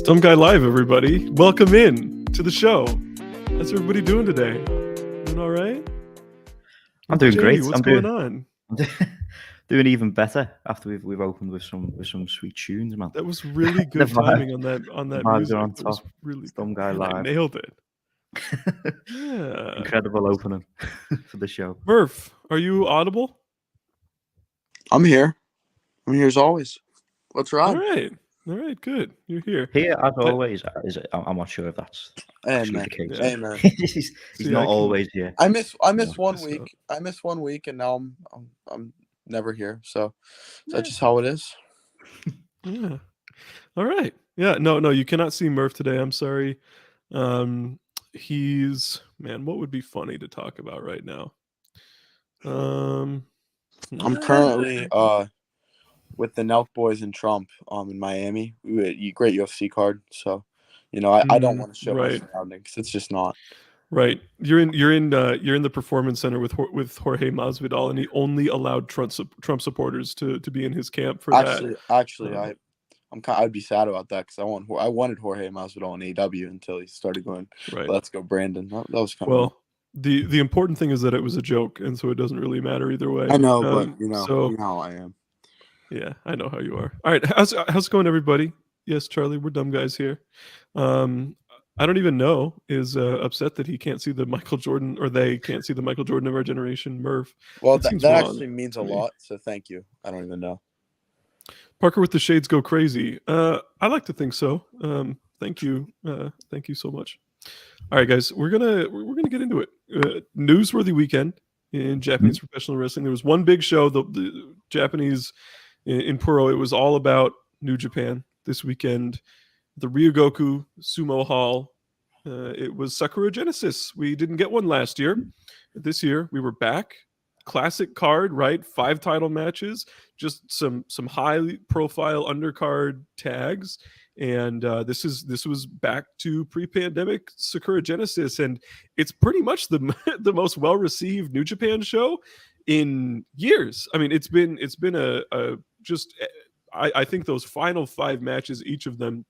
Dumb Guy Live, everybody. Welcome in to the show. How's everybody doing today? Doing all right? I'm doing Jamie, great. what's going on? I'm doing even better after we've opened with some sweet tunes, man. That was really good timing on that music. That was really Dumb Guy Man, Live. I nailed it. Yeah. Incredible opening for the show. Murph, are you audible? I'm here. I'm here as always. Let's ride. All right, good. You're here. Here, as always, I'm not sure if that's actually the case. Hey, man. he's See, not always here. I miss 1 So- week. I missed 1 week, and now I'm never here. So that's just how it is. Yeah. All right. Yeah. No, you cannot see Murph today. I'm sorry. He's what would be funny to talk about right now? I'm currently with the Nelk boys in Trump in Miami. Great UFC card. So, I don't want to show my surroundings. It's just not. Right. You're in the performance center with Jorge Masvidal, and he only allowed Trump supporters to be in his camp for that. Actually, I'd be sad about that because I wanted Jorge Masvidal in AW until he started going. Right. Let's go, Brandon. That was kind of the important thing is that it was a joke, and so it doesn't really matter either way. I know, but you know how I am. Yeah, I know how you are. All right, how's it going, everybody? Yes, Charlie, we're dumb guys here. I don't even know is upset that he can't see the Michael Jordan, or they can't see the Michael Jordan of our generation, Murph. Well, that actually means a lot, so thank you. I don't even know. Parker with the shades go crazy. I like to think so. Thank you so much. All right, guys, we're gonna get into it. Newsworthy weekend in Japanese professional wrestling. There was one big show, the Japanese in Puro. It was all about New Japan this weekend. The Ryogoku Sumo Hall. It was Sakura Genesis. We didn't get one last year. This year we were back. Classic card, right? 5 title matches, just some high profile undercard tags, and this was back to pre-pandemic Sakura Genesis, and it's pretty much the most well received New Japan show in years. I mean, it's been a just I think those final 5 matches, each of them.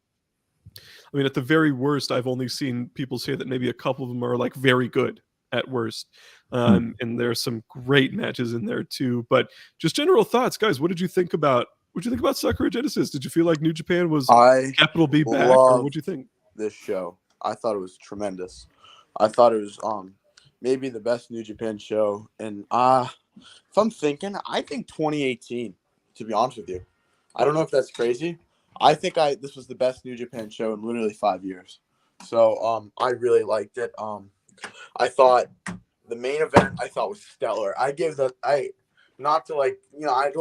I mean, at the very worst, I've only seen people say that maybe a couple of them are like very good at worst. And there's some great matches in there too. But just general thoughts, guys. What did you think about Sakura Genesis? Did you feel like New Japan was capital B back, or what do you think? This show, I thought it was tremendous. I thought it was maybe the best New Japan show. And if I'm thinking, I think 2018. To be honest with you, I don't know if that's crazy. I think this was the best New Japan show in literally 5 years. So I really liked it. I thought the main event was stellar. I don't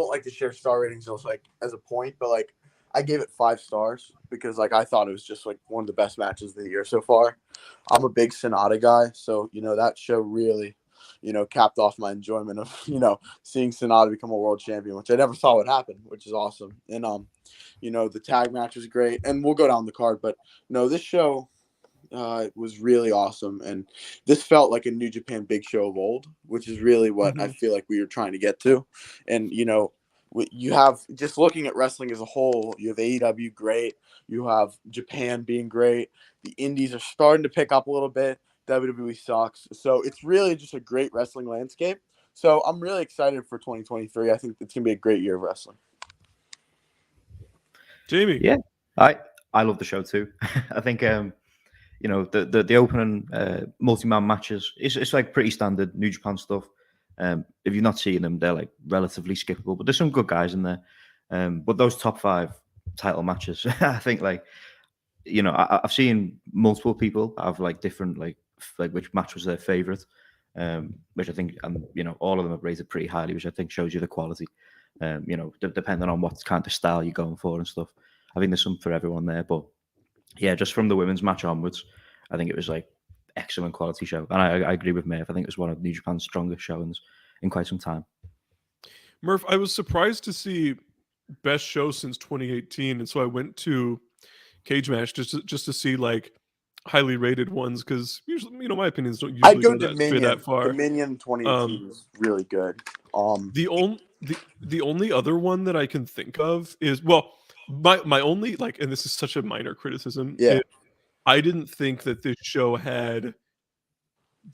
like to share star ratings as a point, but I gave it 5 stars because I thought it was just one of the best matches of the year so far. I'm a big SANADA guy, so that show really capped off my enjoyment of seeing SANADA become a world champion, which I never thought would happen, which is awesome. And the tag match was great, and we'll go down the card, but this show was really awesome, and this felt like a New Japan big show of old, which is really what I feel like we were trying to get to. And you have, just looking at wrestling as a whole, you have AEW great, you have Japan being great, the indies are starting to pick up a little bit, WWE sucks, so it's really just a great wrestling landscape. So I'm really excited for 2023. I think it's gonna be a great year of wrestling. Jamie? Yeah, I love the show too. I think the opening multi-man matches, it's pretty standard New Japan stuff. If you've not seen them, they're relatively skippable, but there's some good guys in there. But those top 5 title matches, I think I've seen multiple people have different which match was their favorite, which I think, all of them have rated pretty highly, which I think shows you the quality. Depending on what kind of style you're going for and stuff. I think there's some for everyone there, but yeah, just from the women's match onwards, I think it was excellent quality show. And I agree with Murph. I think it was one of New Japan's strongest showings in quite some time. Murph, I was surprised to see best show since 2018, and so I went to Cage Match just to see highly rated ones, because usually, my opinions don't usually go that far. Dominion 2018 was really good. The only other one that I can think of is, well, My only like, and this is such a minor criticism. Yeah. I didn't think that this show had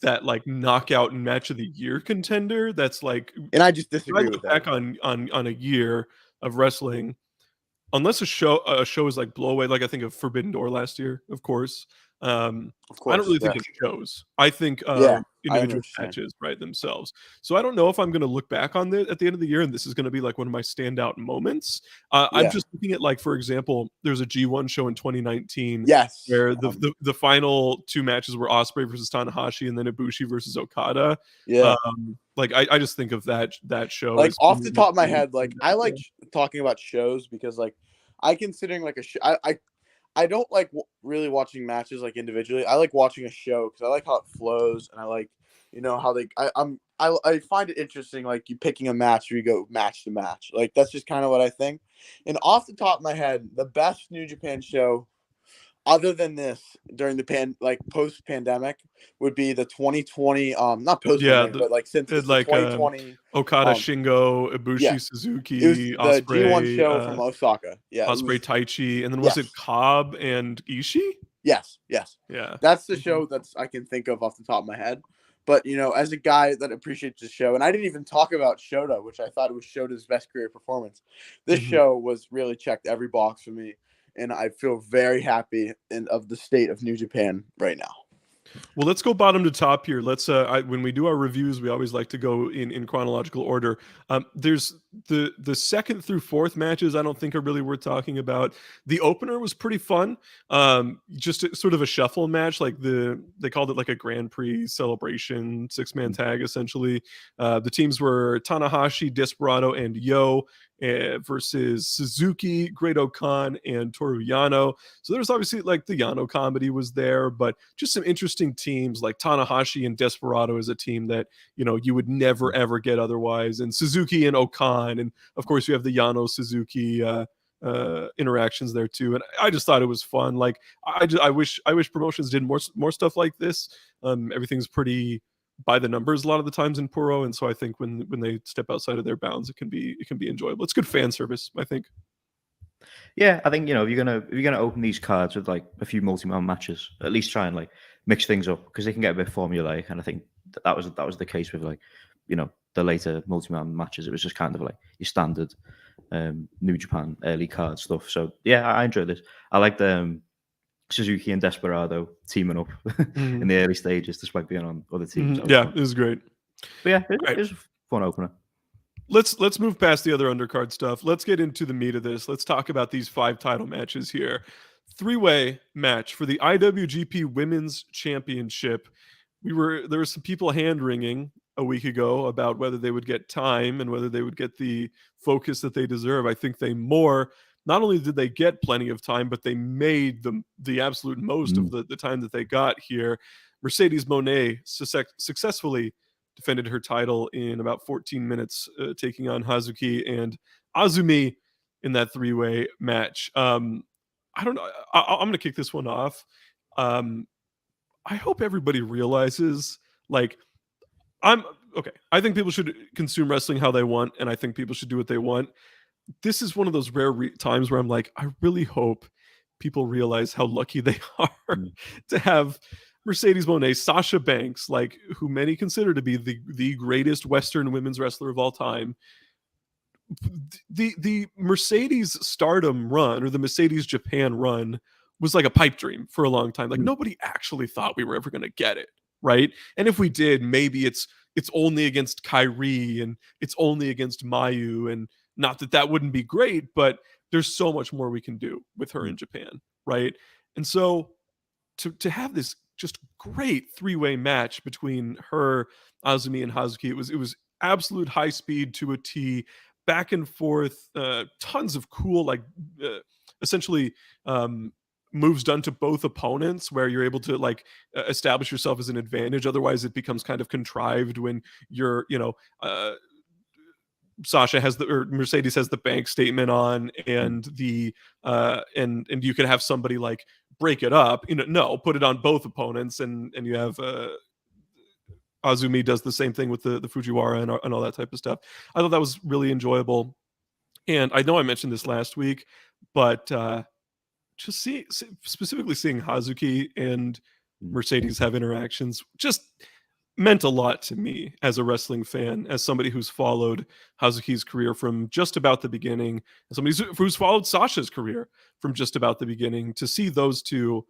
that like knockout match of the year contender. That's like, And I just if I disagree look with back that. on a year of wrestling, unless a show is like blow away, like I think of Forbidden Door last year, of course. Of I don't course. really Yeah. think of shows. I think Yeah. of I know individual what you're saying. matches, right, themselves. So I don't know if I'm going to look back on this at the end of the year and this is going to be like one of my standout moments. I'm Yeah. just looking at, like, for example, there's a G1 show in 2019 Yes. where the final two matches were Ospreay versus Tanahashi and then Ibushi versus Okada. Yeah. Like I just think of that show Like as off the being top of my really head, like I like talking about shows because like I considering like I don't like really watching matches like individually. I like watching a show because I like how it flows and I like how they I find it interesting like you picking a match where you go match to match. Like that's just kind of what I think. And off the top of my head, the best New Japan show other than this during the post pandemic would be the 2020 not post yeah, pandemic but like since this the like 2020 Okada, Shingo, yeah, Ibushi, it was Suzuki, the G1 Osprey, show from Osaka. Yeah, it Osprey was Taichi, and then was it yes. Cobb and Ishii? Yes. Yeah, That's the show that's I can think of off the top of my head. But as a guy that appreciates the show, and I didn't even talk about Shota, which I thought was Shota's best career performance. This show was really checked every box for me, and I feel very happy of the state of New Japan right now. Well, let's go bottom to top here. Let's when we do our reviews, we always like to go in chronological order. There's the second through fourth matches I don't think are really worth talking about. The opener was pretty fun. Just sort of a shuffle match, like they called it like a Grand Prix celebration, 6-man tag essentially. The teams were Tanahashi, Desperado, and Yo versus Suzuki, Great Khan, and Toru Yano. So there's obviously like the Yano comedy was there, but just some interesting teams like Tanahashi and Desperado is a team that you would never ever get otherwise, and Suzuki and Okan, and of course you have the Yano Suzuki interactions there too. And I just thought it was fun. Like I wish promotions did more stuff like this. Everything's pretty by the numbers a lot of the times in Puro, and so I think when they step outside of their bounds, it can be enjoyable. It's good fan service, I think. Yeah, I think if you're gonna open these cards with like a few multi-man matches, at least try and like mix things up because they can get a bit formulaic. And I think that was the case with like the later multi-man matches. It was just kind of like your standard New Japan early card stuff. So yeah, I enjoyed this. I like the Suzuki and Desperado teaming up in the early stages, despite being on other teams. Yeah, it was great. But yeah, it was a fun opener. Let's move past the other undercard stuff. Let's get into the meat of this. Let's talk about these 5 title matches here. 3-way match for the IWGP Women's Championship. There were some people hand wringing a week ago about whether they would get time and whether they would get the focus that they deserve. I think not only did they get plenty of time, but they made the absolute most of the time that they got here. Mercedes Mone successfully defended her title in about 14 minutes, taking on Hazuki and Azumi in that 3-way match. I don't know. I'm going to kick this one off. I hope everybody realizes, like, I think people should consume wrestling how they want, and I think people should do what they want. This is one of those rare times where I'm like, I really hope people realize how lucky they are to have Mercedes Moné, Sasha Banks, like who many consider to be the greatest Western women's wrestler of all time. The Mercedes Stardom run, or the Mercedes Japan run, was like a pipe dream for a long time. Like nobody actually thought we were ever going to get it, right? And if we did, maybe it's only against Kairi and it's only against Mayu, and not that wouldn't be great, but there's so much more we can do with her in Japan, right? And so to have this just great 3-way match between her, Azumi, and Hazuki, it was absolute high speed to a T, back and forth, tons of cool, like essentially moves done to both opponents where you're able to like establish yourself as an advantage. Otherwise it becomes kind of contrived when you're Sasha has Mercedes has the bank statement on, and and you could have somebody like break it up, put it on both opponents, and you have Azumi does the same thing with the Fujiwara and all that type of stuff. I thought that was really enjoyable. And I know I mentioned this last week, but just specifically seeing Hazuki and Mercedes have interactions just meant a lot to me as a wrestling fan, as somebody who's followed Hazuki's career from just about the beginning, and somebody who's followed Sasha's career from just about the beginning. To see those two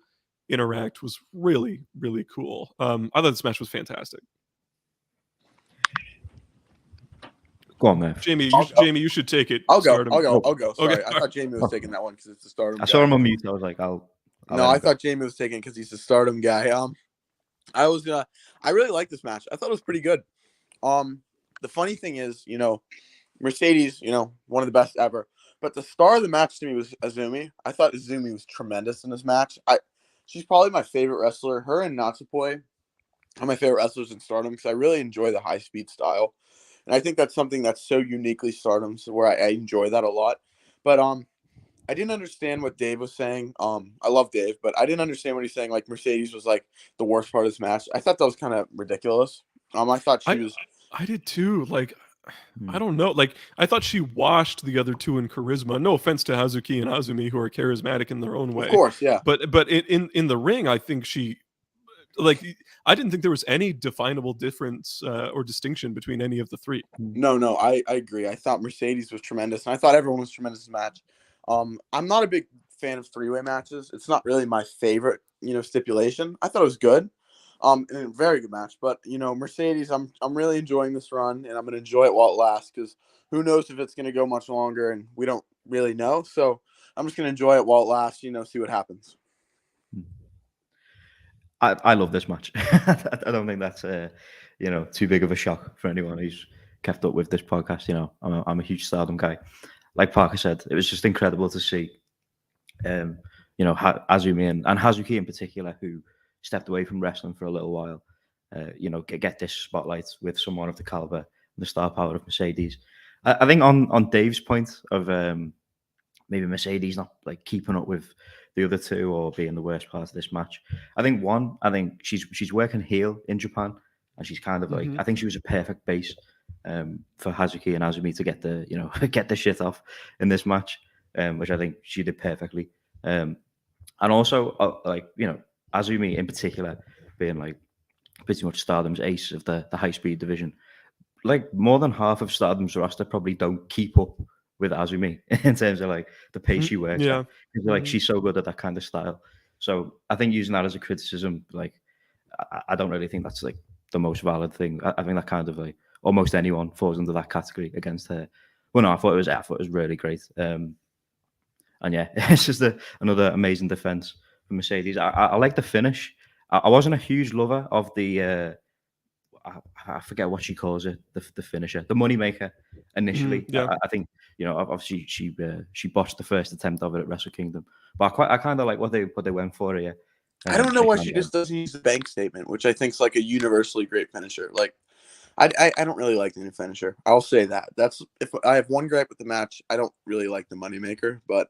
interact was really, really cool. I thought this match was fantastic. Go on, Murph. Jamie, you should take it. I'll go. Sorry, Okay. I thought Jamie was taking that one because it's the Stardom. I saw him on mute. I was like, I'll No, I thought Jamie was taking because he's the Stardom guy. I really like this match. I thought it was pretty good. The funny thing is, Mercedes, one of the best ever. But the star of the match to me was Azumi. I thought Azumi was tremendous in this match. She's probably my favorite wrestler. Her and Natsupoi are my favorite wrestlers in Stardom because I really enjoy the high-speed style. And I think that's something that's so uniquely Stardom, so where I enjoy that a lot. But I didn't understand what Dave was saying. I love Dave, but I didn't understand what he's saying. Like Mercedes was like the worst part of this match. I thought that was kind of ridiculous. I thought she was. I did too. Like, I don't know. Like, I thought she washed the other two in charisma. No offense to Hazuki and Azumi, who are charismatic in their own way. Of course, yeah. But in the ring, I think she. Like, I didn't think there was any definable difference or distinction between any of the three. No, I agree. I thought Mercedes was tremendous, and I thought everyone was tremendous in this match. I'm not a big fan of three-way matches. It's not really my favorite, stipulation. I thought it was good, and a very good match. But Mercedes, I'm really enjoying this run, and I'm gonna enjoy it while it lasts because who knows if it's gonna go much longer, and we don't really know. So I'm just gonna enjoy it while it lasts. See what happens. I love this match. I don't think that's too big of a shock for anyone who's kept up with this podcast. I'm a huge Stardom guy. Like Parker said, it was just incredible to see, Azumi and Hazuki in particular, who stepped away from wrestling for a little while, get this spotlight with someone of the caliber and the star power of Mercedes. I think on Dave's point of maybe Mercedes not like keeping up with the other two or being the worst part of this match. I think she's working heel in Japan, and she's kind of like I think she was a perfect base for Hazuki and Azumi to get the shit off in this match, which I think she did perfectly. And also Azumi in particular being like pretty much Stardom's ace of the high speed division. Like more than half of Stardom's roster probably don't keep up with Azumi in terms of like the pace she works at. Like she's so good at that kind of style. So I think using that as a criticism, like I don't really think that's like the most valid thing. I think that kind of like almost anyone falls under that category against her. Well, no, I thought it was really great. And yeah, it's just another amazing defense for Mercedes. I like the finish. I wasn't a huge lover of the I forget what she calls it, the finisher, the moneymaker initially. I think obviously she botched the first attempt of it at Wrestle Kingdom, but I kind of like what they went for here. I don't know why she just doesn't use the bank statement, which I think is like a universally great finisher. Like I don't really like the new finisher. I'll say that. That's if I have one gripe with the match, I don't really like the moneymaker, but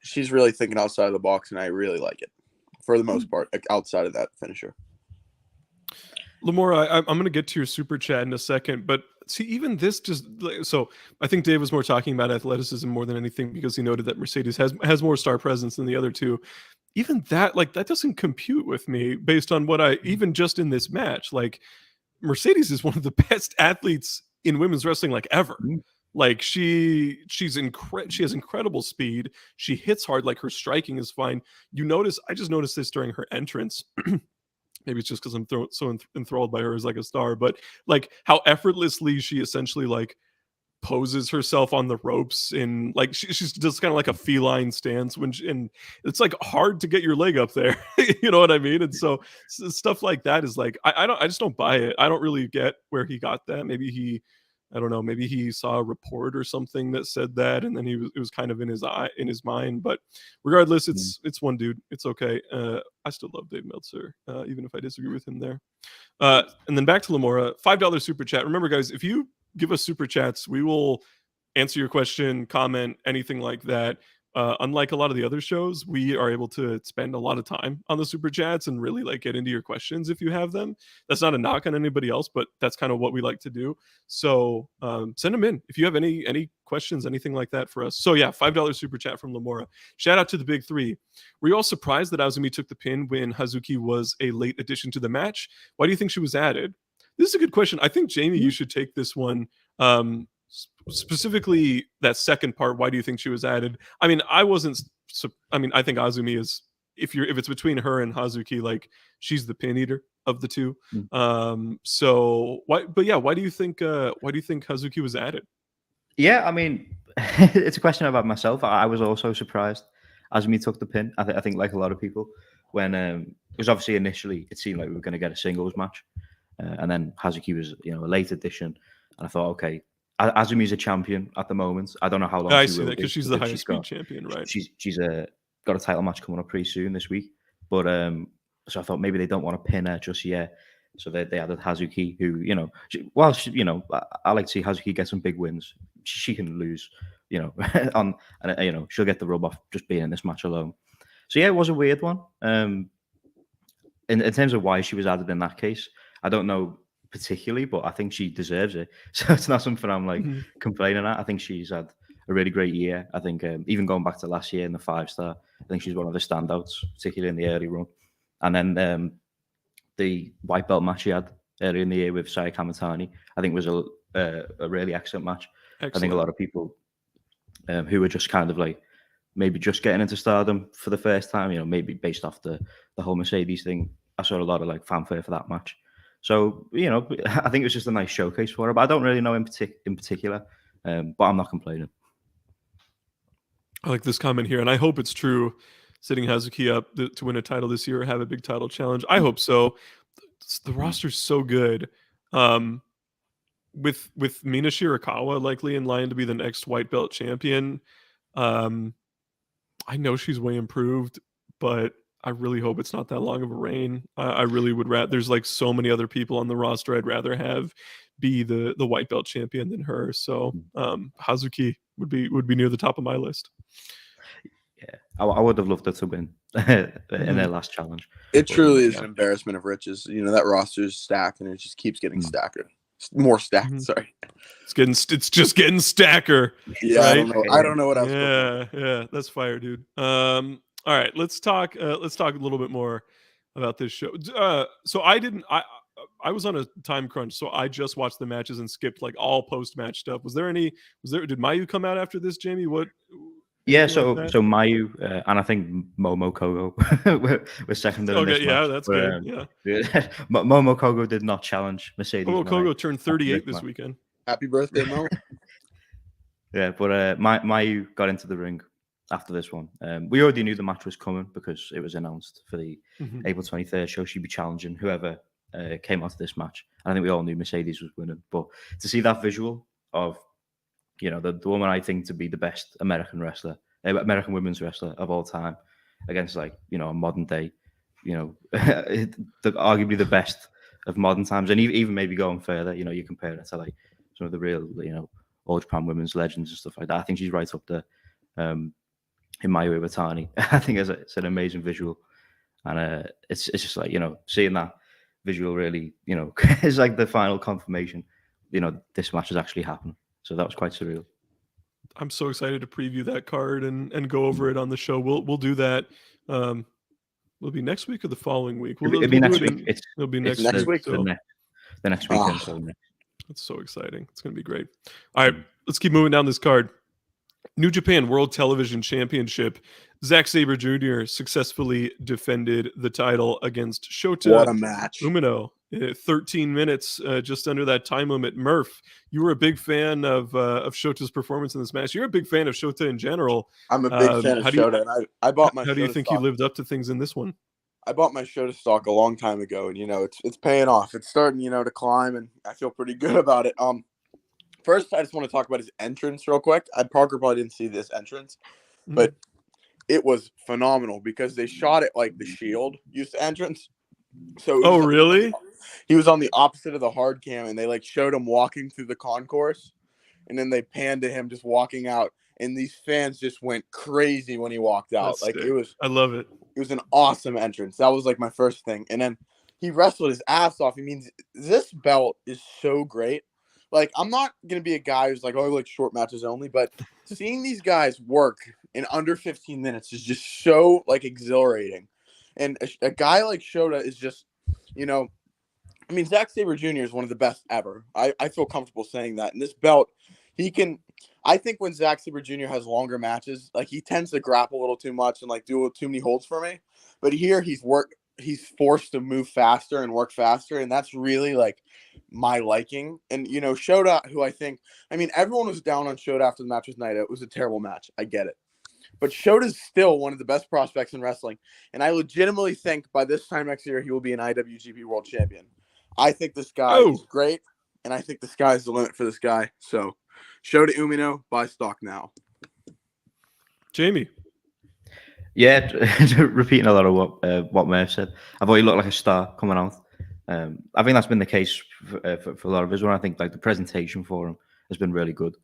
she's really thinking outside of the box, and I really like it for the most part, like outside of that finisher. Lamora, I'm going to get to your super chat in a second, but see, even this so I think Dave was more talking about athleticism more than anything because he noted that Mercedes has more star presence than the other two. Even that, like, that doesn't compute with me based on what even just in this match, like Mercedes is one of the best athletes in women's wrestling, like ever. Like she has incredible speed. She hits hard. Like her striking is fine. I just noticed this during her entrance. Maybe it's just because I'm so enthralled by her as like a star, but like how effortlessly she essentially like poses herself on the ropes and like she's just kind of like a feline stance and it's like hard to get your leg up there. You know what I mean? And so stuff like that is like I just don't buy it. I don't really get where he got that. Maybe he saw a report or something that said that, and then it was kind of in his mind. But regardless, it's one dude. It's okay. I still love Dave Meltzer, even if I disagree with him there. And then back to Lamora, $5 super chat. Remember, guys, if you give us super chats, we will answer your question, comment, anything like that. unlike a lot of the other shows, we are able to spend a lot of time on the super chats and really like get into your questions if you have them. That's not a knock on anybody else, but that's kind of what we like to do. So send them in if you have any questions, anything like that for us. So yeah, $5 super chat from Lamora. Shout out to the big three. Were you all surprised that Azumi took the pin when Hazuki was a late addition to the match? Why do you think she was added? This is a good question. I think, Jamie, you should take this one. Specifically, that second part. Why do you think she was added? I mean, I wasn't. I mean, I think Azumi is. If it's between her and Hazuki, like she's the pin eater of the two. So why? But yeah, why do you think? Why do you think Hazuki was added? Yeah, I mean, it's a question about myself. I was also surprised Azumi took the pin. I think like a lot of people, when because obviously initially it seemed like we were going to get a singles match. And then Hazuki was, a late addition. And I thought, okay, Azumi's a champion at the moment. I don't know how long. I see that because she's the highest speed champion, right? She's got a title match coming up pretty soon this week. But so I thought maybe they don't want to pin her just yet. So they added Hazuki, who I like to see Hazuki get some big wins. She can lose, and she'll get the rub off just being in this match alone. So yeah, it was a weird one. In terms of why she was added in that case, I don't know particularly, but I think she deserves it. So it's not something I'm like complaining at. I think she's had a really great year. I think even going back to last year in the 5-star, I think she's one of the standouts, particularly in the early run. And then the white belt match she had earlier in the year with Saya Kamatani, I think was a really excellent match. Excellent. I think a lot of people who were just kind of like maybe just getting into stardom for the first time, maybe based off the whole Mercedes thing, I saw a lot of like fanfare for that match. So, I think it was just a nice showcase for her, but I don't really know in particular, but I'm not complaining. I like this comment here, and I hope it's true, setting Hazuki up to win a title this year or have a big title challenge. I hope so. The roster's so good. With Mina Shirakawa likely in line to be the next white belt champion, I know she's way improved, but I really hope it's not that long of a reign. I really would rather. There's like so many other people on the roster I'd rather have be the white belt champion than her. So Hazuki would be near the top of my list. Yeah, I would have loved her to win in their last challenge. It truly is an embarrassment of riches. That roster is stacked, and it just keeps getting stacker. More stacked. Sorry, it's just getting stacker. Yeah, right? I don't know what else. Yeah, that's fire, dude. All right, let's talk a little bit more about this show. So I was on a time crunch, so I just watched the matches and skipped like all post-match stuff. Did Mayu come out after this, Jamie? What? Yeah, so Mayu and I think Momo Kogo were second in this match. That's good. Yeah. Momo Kogo did not challenge Mercedes. Momo Kogo turned 38 this weekend. Happy birthday, Mo. Yeah, but Mayu got into the ring after this one. We already knew the match was coming because it was announced for the April 23rd show. She'd be challenging whoever came out of this match. And I think we all knew Mercedes was winning. But to see that visual of, the woman I think to be the best American women's wrestler of all time against like, a modern day, arguably the best of modern times. And even maybe going further, you compare it to like some of the real, All Japan women's legends and stuff like that. I think she's right up there. In Mayu Iwatani, I think it's an amazing visual, and it's just like seeing that visual really is like the final confirmation this match is actually happening. So that was quite surreal. I'm so excited to preview that card and go over it on the show. We'll do that. Will it be next week or the following week? It'll be next week. It'll be next week. So. The next weekend. So that's so exciting. It's going to be great. All right, let's keep moving down this card. New Japan World Television Championship. Zack Sabre Jr. successfully defended the title against Shota. What a match. Umino. 13 minutes, just under that time limit. Murph, you were a big fan of Shota's performance in this match. You're a big fan of Shota in general. I'm a big fan of Shota. And I bought my. How do you think he lived up to things in this one? I bought my Shota stock a long time ago, and it's paying off. It's starting to climb, and I feel pretty good about it. First, I just want to talk about his entrance real quick. Parker probably didn't see this entrance, but it was phenomenal because they shot it like the Shield used to entrance. So really? He was on the opposite of the hard cam, and they like showed him walking through the concourse, and then they panned to him just walking out, and these fans just went crazy when he walked out. That's Like sick. I love it. It was an awesome entrance. That was like my first thing. And then he wrestled his ass off. He means this belt is so great. Like, I'm not going to be a guy who's like, oh, I like short matches only, but seeing these guys work in under 15 minutes is just so like exhilarating. And a guy like Shota is just, you know, I mean, Zack Sabre Jr. is one of the best ever. I feel comfortable saying that. And this belt, he can. I think when Zack Sabre Jr. has longer matches, like he tends to grapple a little too much and like do too many holds for me. But here he's forced to move faster and work faster, and that's really like my liking. And you know, Shota, who I mean, everyone was down on Shota after the match with Naito. It was a terrible match. I get it. But Shota's still one of the best prospects in wrestling. And I legitimately think by this time next year, he will be an IWGP World Champion. I think this guy is great, and I think the sky's the limit for this guy. So, Shota Umino, buy stock now. Jamie. Yeah, repeating a lot of what Murph said. I thought he looked like a star coming out. I think that's been the case for a lot of his run. I think like the presentation for him has been really good.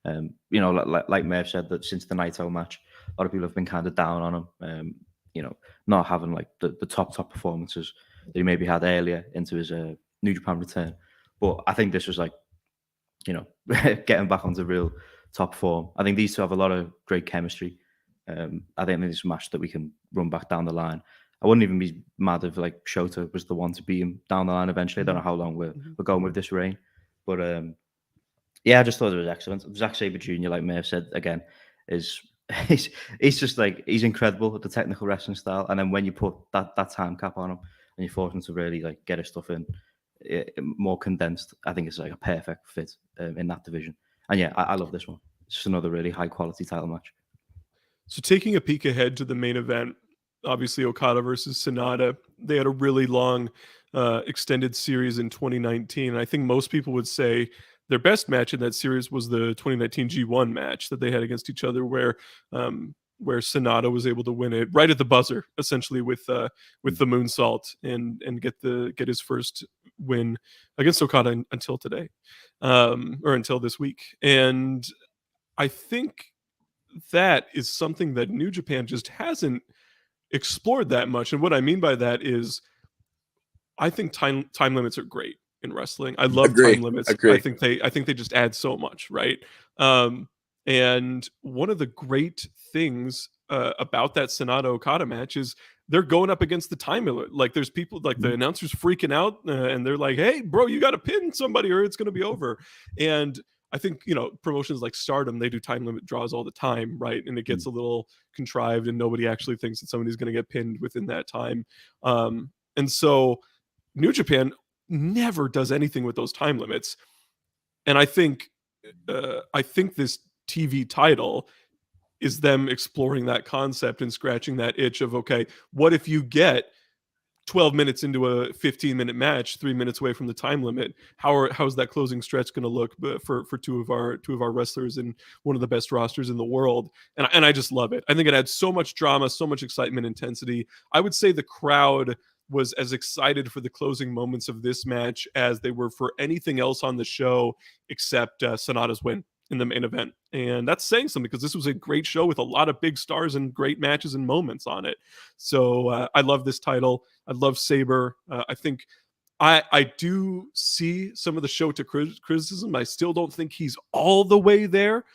You know, like Murph said, that since the Naito match, a lot of people have been kind of down on him. You know, not having like the top performances that he maybe had earlier into his New Japan return. But I think this was like, you know, getting back onto real top form. I think these two have a lot of great chemistry. I think this is a match that we can run back down the line. I wouldn't even be mad if like Shota was the one to beat him down the line eventually. I don't know how long we're going with this reign, but yeah, I just thought it was excellent. Zack Sabre Jr., like Murph said again, he's just like, he's incredible at the technical wrestling style. And then when you put that time cap on him and you force him to really like get his stuff in more condensed, I think it's like a perfect fit in that division. And yeah, I love this one. It's just another really high quality title match. So taking a peek ahead to the main event, obviously Okada versus SANADA, they had a really long extended series in 2019. And I think most people would say their best match in that series was the 2019 G1 match that they had against each other, where SANADA was able to win it right at the buzzer, essentially with the moonsault and get his first win against Okada until today, or until this week. And I think that is something that New Japan just hasn't explored that much. And what I mean by that is, I think time limits are great in wrestling. I love time limits. I think they just add so much, right? And one of the great things about that SANADA Okada match is they're going up against the time limit. Like there's people, like the announcers freaking out, and they're like, "Hey, bro, you got to pin somebody or it's going to be over." And I think, you know, promotions like Stardom, they do time limit draws all the time, right? And it gets a little contrived, and nobody actually thinks that somebody's going to get pinned within that time. And so New Japan never does anything with those time limits. And I think this TV title is them exploring that concept and scratching that itch of, okay, what if you get 12 minutes into a 15-minute match, 3 minutes away from the time limit? How's that closing stretch going to look for two of our wrestlers in one of the best rosters in the world? And I just love it. I think it adds so much drama, so much excitement, intensity. I would say the crowd was as excited for the closing moments of this match as they were for anything else on the show except SANADA's win in the main event. And that's saying something, because this was a great show with a lot of big stars and great matches and moments on it. So I love this title. I love Sabre. I think I do see some of the show to criticism. I still don't think he's all the way there,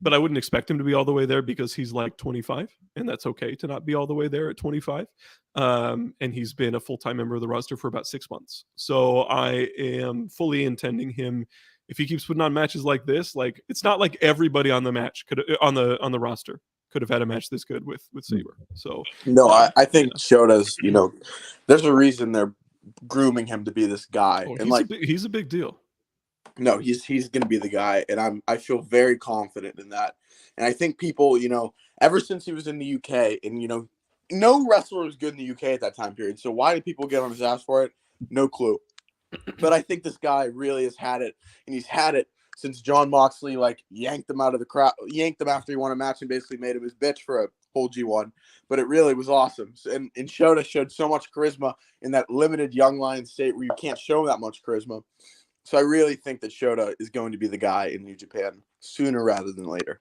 but I wouldn't expect him to be all the way there because he's like 25, and that's okay to not be all the way there at 25. And he's been a full-time member of the roster for about 6 months. So I am fully intending him, if he keeps putting on matches like this, like it's not like everybody on the match on the roster could have had a match this good with Sabre. So no, I think Shota's, you know, there's a reason they're grooming him to be this guy, and he's a big deal. No, he's going to be the guy, and I feel very confident in that. And I think people, you know, ever since he was in the UK, and you know, no wrestler was good in the UK at that time period. So why did people get on his ass for it? No clue. But I think this guy really has had it, and he's had it since John Moxley like yanked him out of the crowd, yanked him after he won a match, and basically made him his bitch for a whole G1. But it really was awesome. And Shota showed so much charisma in that limited Young Lions state where you can't show that much charisma. So I really think that Shota is going to be the guy in New Japan sooner rather than later.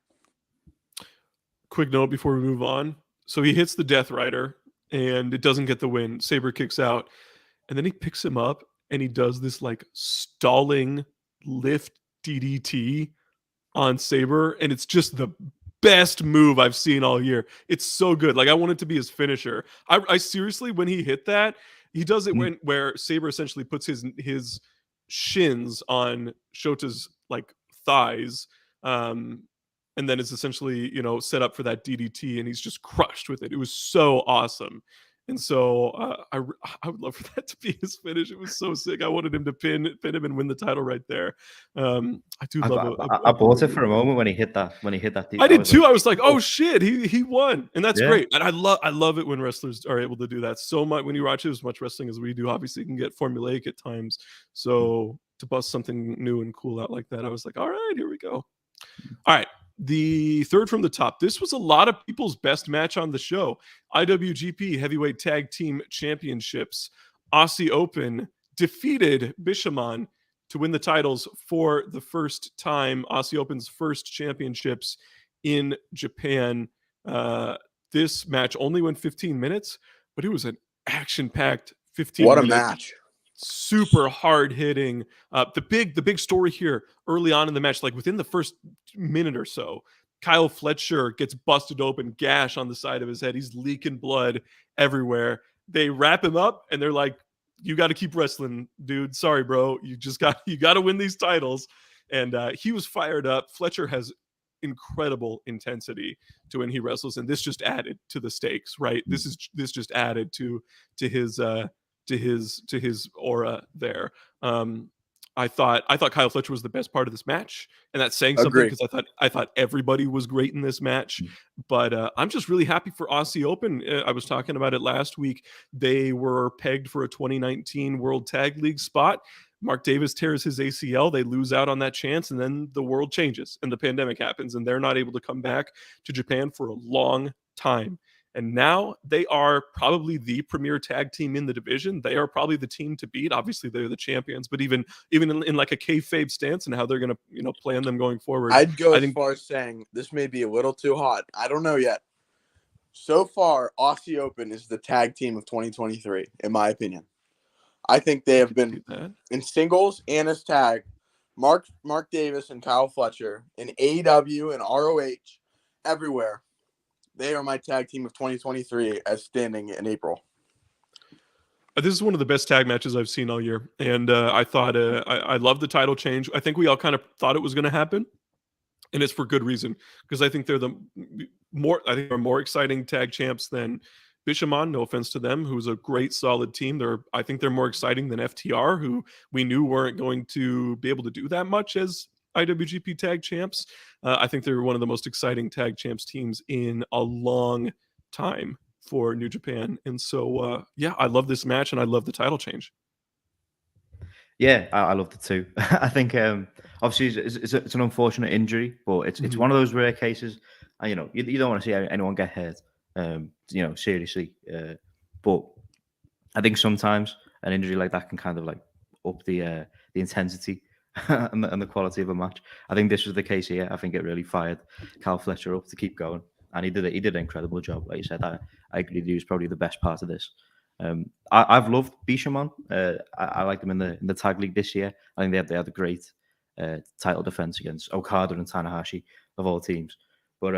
quick note before we move on. So he hits the Death Rider and it doesn't get the win. Saber kicks out, and then he picks him up and he does this like stalling lift DDT on Saber, and it's just the best move I've seen all year. It's so good. Like I want it to be his finisher. I seriously, when he hit that, he does it when where Saber essentially puts his shins on Shota's like thighs, and then it's essentially set up for that DDT, and he's just crushed with it. It was so awesome. And so I would love for that to be his finish. It was so sick. I wanted him to pin him and win the title right there. I do love I bought it for a moment when he hit that. I did too. I was like, oh shit, he won, and that's great. And I love it when wrestlers are able to do that so much. When you watch as much wrestling as we do, obviously it can get formulaic at times. So to bust something new and cool out like that, I was like, all right, here we go. All right. The third from the top. This was a lot of people's best match on the show. IWGP Heavyweight Tag Team Championships. Aussie Open defeated Bishamon to win the titles for the first time. Aussie Open's first championships in Japan. This match only went 15 minutes, but it was an action-packed 15 minutes. What a match. Super hard hitting. The big story here early on in the match, like within the first minute or so, Kyle Fletcher gets busted open, gash on the side of his head. He's leaking blood everywhere. They wrap him up and they're like, you got to keep wrestling, dude. Sorry, bro. You got to win these titles. And he was fired up. Fletcher has incredible intensity to when he wrestles, and this just added to the stakes, right? This just added to his aura there. I thought Kyle Fletcher was the best part of this match, and that's saying something because I thought everybody was great in this match. But I'm just really happy for Aussie Open. I was talking about it last week. They were pegged for a 2019 World Tag League spot. Mark Davis tears his ACL. They lose out on that chance, and then the world changes, and the pandemic happens, and they're not able to come back to Japan for a long time. And now they are probably the premier tag team in the division. They are probably the team to beat. Obviously, they're the champions, but even in like a kayfabe stance and how they're going to plan them going forward. I'd go as far as saying this may be a little too hot. I don't know yet. So far, Aussie Open is the tag team of 2023, in my opinion. I think they have been in singles and as tag. Mark Davis and Kyle Fletcher in AEW and ROH everywhere. They are my tag team of 2023 as standing in April. This is one of the best tag matches I've seen all year. And I thought I love the title change. I think we all kind of thought it was going to happen. And it's for good reason. Because I think they're more exciting tag champs than Bishamon. No offense to them, who's a great, solid team. I think they're more exciting than FTR, who we knew weren't going to be able to do that much as IWGP tag champs. I think they're one of the most exciting tag champs teams in a long time for New Japan. And so, I love this match and I love the title change. Yeah, I loved it too. I think obviously it's an unfortunate injury, but it's one of those rare cases. And, you don't want to see anyone get hurt, seriously. But I think sometimes an injury like that can kind of like up the intensity and the quality of a match. I think this was the case here. I think it really fired Kyle Fletcher up to keep going, and he did an incredible job. Like you said, I agree with you. He was probably the best part of this. I've loved Bishamon. I like them in the tag league this year. I think they had a great title defense against Okada and Tanahashi of all teams. But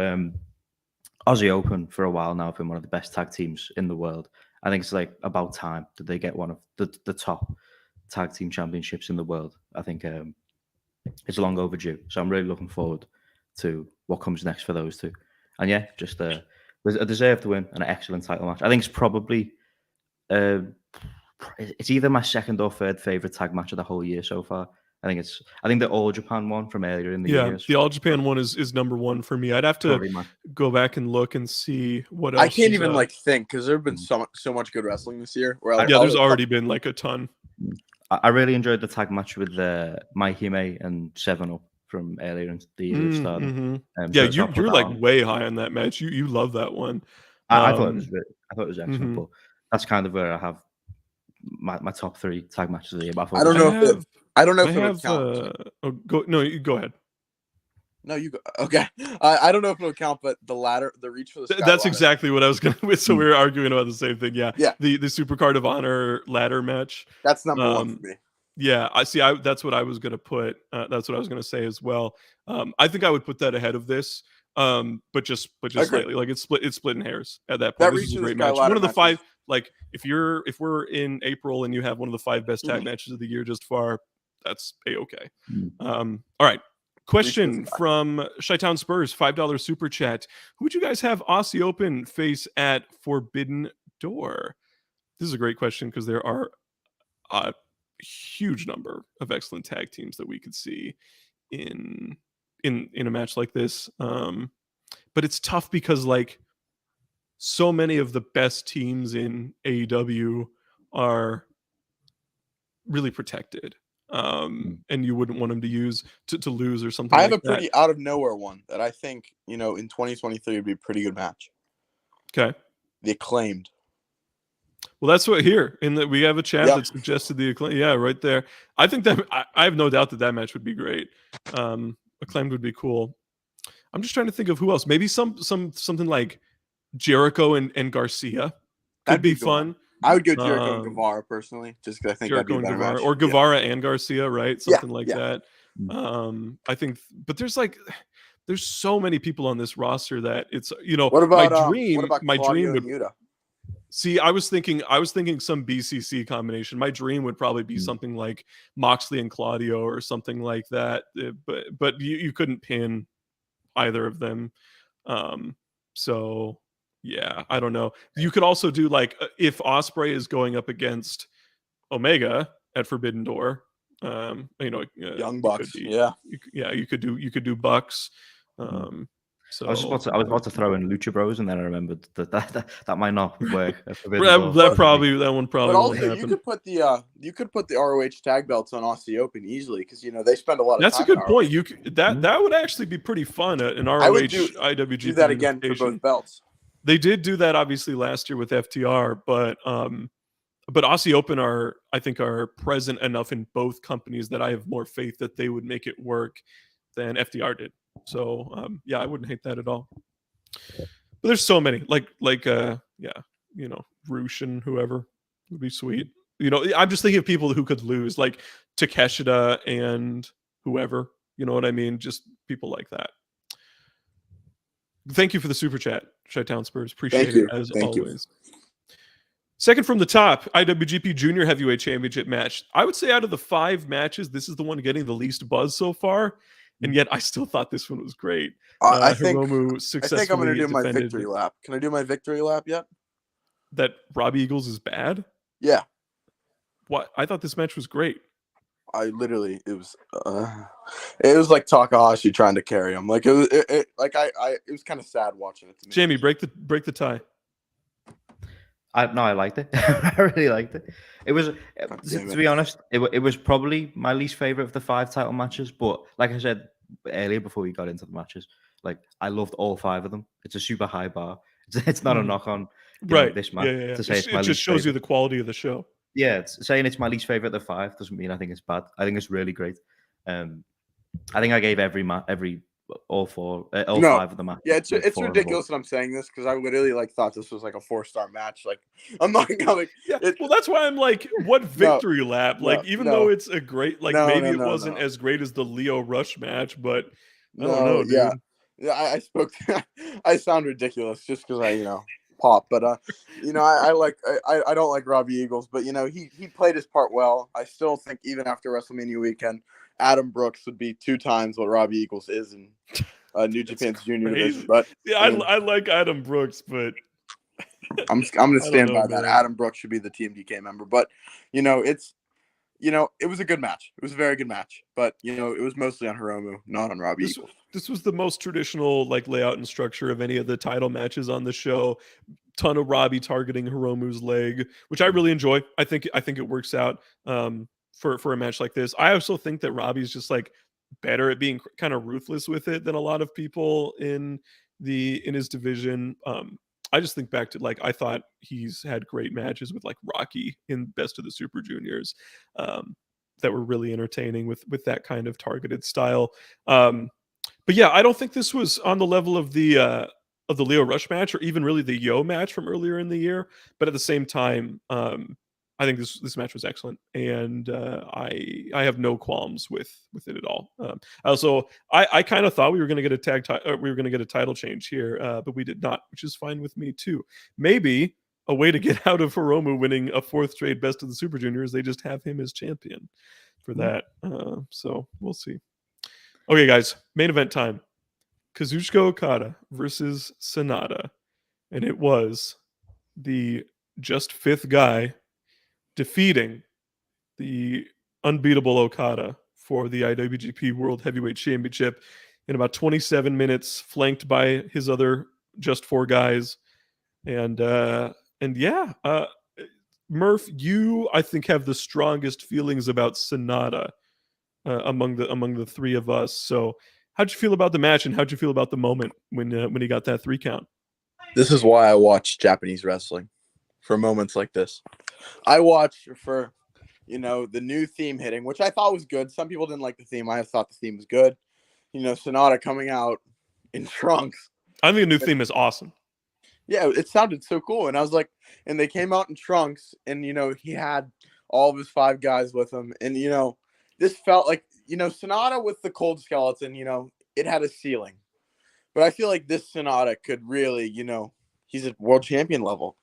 Aussie Open for a while now have been one of the best tag teams in the world. I think it's like about time that they get one of the top tag team championships in the world. I think it's long overdue. So I'm really looking forward to what comes next for those two. And yeah, just a deserved win and an excellent title match. I think it's probably it's either my second or third favorite tag match of the whole year so far. I think the All Japan one from earlier in the year. Yeah, the All Japan one is number one for me. I'd have to go back and look and see what else. I can't even think because there have been so much good wrestling this year. There's already been like a ton. I really enjoyed the tag match with Mai Hime and 7-Up from earlier in the year. You're like way high on that match. You love that one. I thought it was excellent, but that's kind of where I have my top three tag matches of the year. I don't know if it would count. Go ahead. No, you go. Okay. I don't know if it'll count, but the reach for the sky That's ladder. exactly what I was gonna. So we were arguing about the same thing. Yeah. Yeah. The Supercard of Honor ladder match. That's number one for me. Yeah, I see. That's what I was gonna put. That's what I was gonna say as well. I think I would put that ahead of this. But just Agreed. slightly. Like it's split in hairs at that point. That This reach is a to the great sky match. ladder One of the matches. five. Like if we're in April and you have one of the 5 best tag matches of the year just far, that's a-okay. All right. Question from Chi-Town Spurs, $5 super chat. Who would you guys have Aussie Open face at Forbidden Door? This is a great question because there are a huge number of excellent tag teams that we could see in a match like this. But it's tough because like so many of the best teams in AEW are really protected. And you wouldn't want them to use to lose or something. I have like a pretty out of nowhere one that I think, in 2023 would be a pretty good match. Okay. The Acclaimed. Well, that's what here in that we have a chat that suggested the Acclaim. Yeah, right there. I think that I have no doubt that match would be great. Acclaimed would be cool. I'm just trying to think of who else. Maybe something like Jericho and Garcia could be fun. I would go Jericho and Guevara personally, just because I think Jericho that'd be a better match. Or Guevara and Garcia, right? Something like that. Mm. I think, but there's so many people on this roster that it's What about my dream would. Yuta? See, I was thinking some BCC combination. My dream would probably be something like Moxley and Claudio or something like that. But you couldn't pin either of them. So yeah, I don't know. You could also do like if Ospreay is going up against Omega at Forbidden Door, Young Bucks. You could do Bucks. So I was about to throw in Lucha Bros, and then I remembered that might not work. that one probably. But also, won't happen. you could put the ROH tag belts on Aussie Open easily because they spend a lot of. That's time a good on point. ROH. That would actually be pretty fun. An ROH I would IWGP. do that again for both belts. They did do that obviously last year with FTR, but Aussie Open are present enough in both companies that I have more faith that they would make it work than FTR did. So I wouldn't hate that at all. But there's so many like Roosh and whoever would be sweet. I'm just thinking of people who could lose, like Takeshita and whoever. You know what I mean? Just people like that. Thank you for the super chat, Chi-Town Spurs. Appreciate it as always. Second from the top, IWGP Junior Heavyweight Championship match. I would say out of the 5 matches, this is the one getting the least buzz so far. And yet I still thought this one was great. I think I'm going to do my victory lap. Can I do my victory lap yet? That Robbie Eagles is bad? Yeah. What? I thought this match was great. It was like Takahashi trying to carry him. Like it was kind of sad watching it to me. Jamie, break the tie. I liked it. I really liked it. It was, to be honest, it was probably my least favorite of the 5 title matches. But like I said earlier, before we got into the matches, like I loved all 5 of them. It's a super high bar. It's not a knock on this match. Yeah. To say It just shows you the quality of the show. Yeah, saying it's my least favorite of the 5 doesn't mean I think it's bad. I think it's really great. I think I gave all 5 of the matches. Yeah, it's ridiculous that I'm saying this because I literally thought this was like a 4-star match. Like I'm not going. Well, that's why I'm like, what victory lap? Like even though it's a great, maybe it wasn't as great as the Leo Rush match, but I don't know, dude. Yeah. I spoke. I sound ridiculous just because I pop, but I don't like Robbie Eagles, but he played his part well. I still think even after WrestleMania weekend, Adam Brooks would be 2 times what Robbie Eagles is in New Japan's junior division. But I like Adam Brooks, but I'm gonna stand by that. Adam Brooks should be the TMDK member, but it was a good match. It was a very good match, but it was mostly on Hiromu, not on Robbie Eagles. This was the most traditional layout and structure of any of the title matches on the show. Ton of Robbie targeting Hiromu's leg, which I really enjoy. I think it works out for a match like this. I also think that Robbie's just better at being kind of ruthless with it than a lot of people in his division. I just think back to I thought he's had great matches with Rocky in Best of the Super Juniors that were really entertaining with that kind of targeted style. But yeah, I don't think this was on the level of the Leo Rush match or even really the Yo match from earlier in the year. But at the same time, I think this match was excellent, and I have no qualms with it at all. Also, I kind of thought we were going to get we were going to get a title change here, but we did not, which is fine with me too. Maybe a way to get out of Hiromu winning a 4th straight Best of the Super Juniors, they just have him as champion for that. So we'll see. Okay, guys, main event time. Kazuchika Okada versus SANADA. And it was the just 5th guy defeating the unbeatable Okada for the IWGP World Heavyweight Championship in about 27 minutes, flanked by his other just 4 guys. And yeah, Murph, you I think have the strongest feelings about SANADA among the 3 of us. So how'd you feel about the match, and how'd you feel about the moment when he got that 3 count? This is why I watch Japanese wrestling, for moments like this. I watch for, the new theme hitting, which I thought was good. Some people didn't like the theme. I thought the theme was good. SANADA coming out in trunks. I think the new theme is awesome. Yeah, it sounded so cool. And I was like, and they came out in trunks, and, he had all of his 5 guys with him. And, this felt like, SANADA with the cold skeleton, it had a ceiling. But I feel like this SANADA could really, he's at world champion level.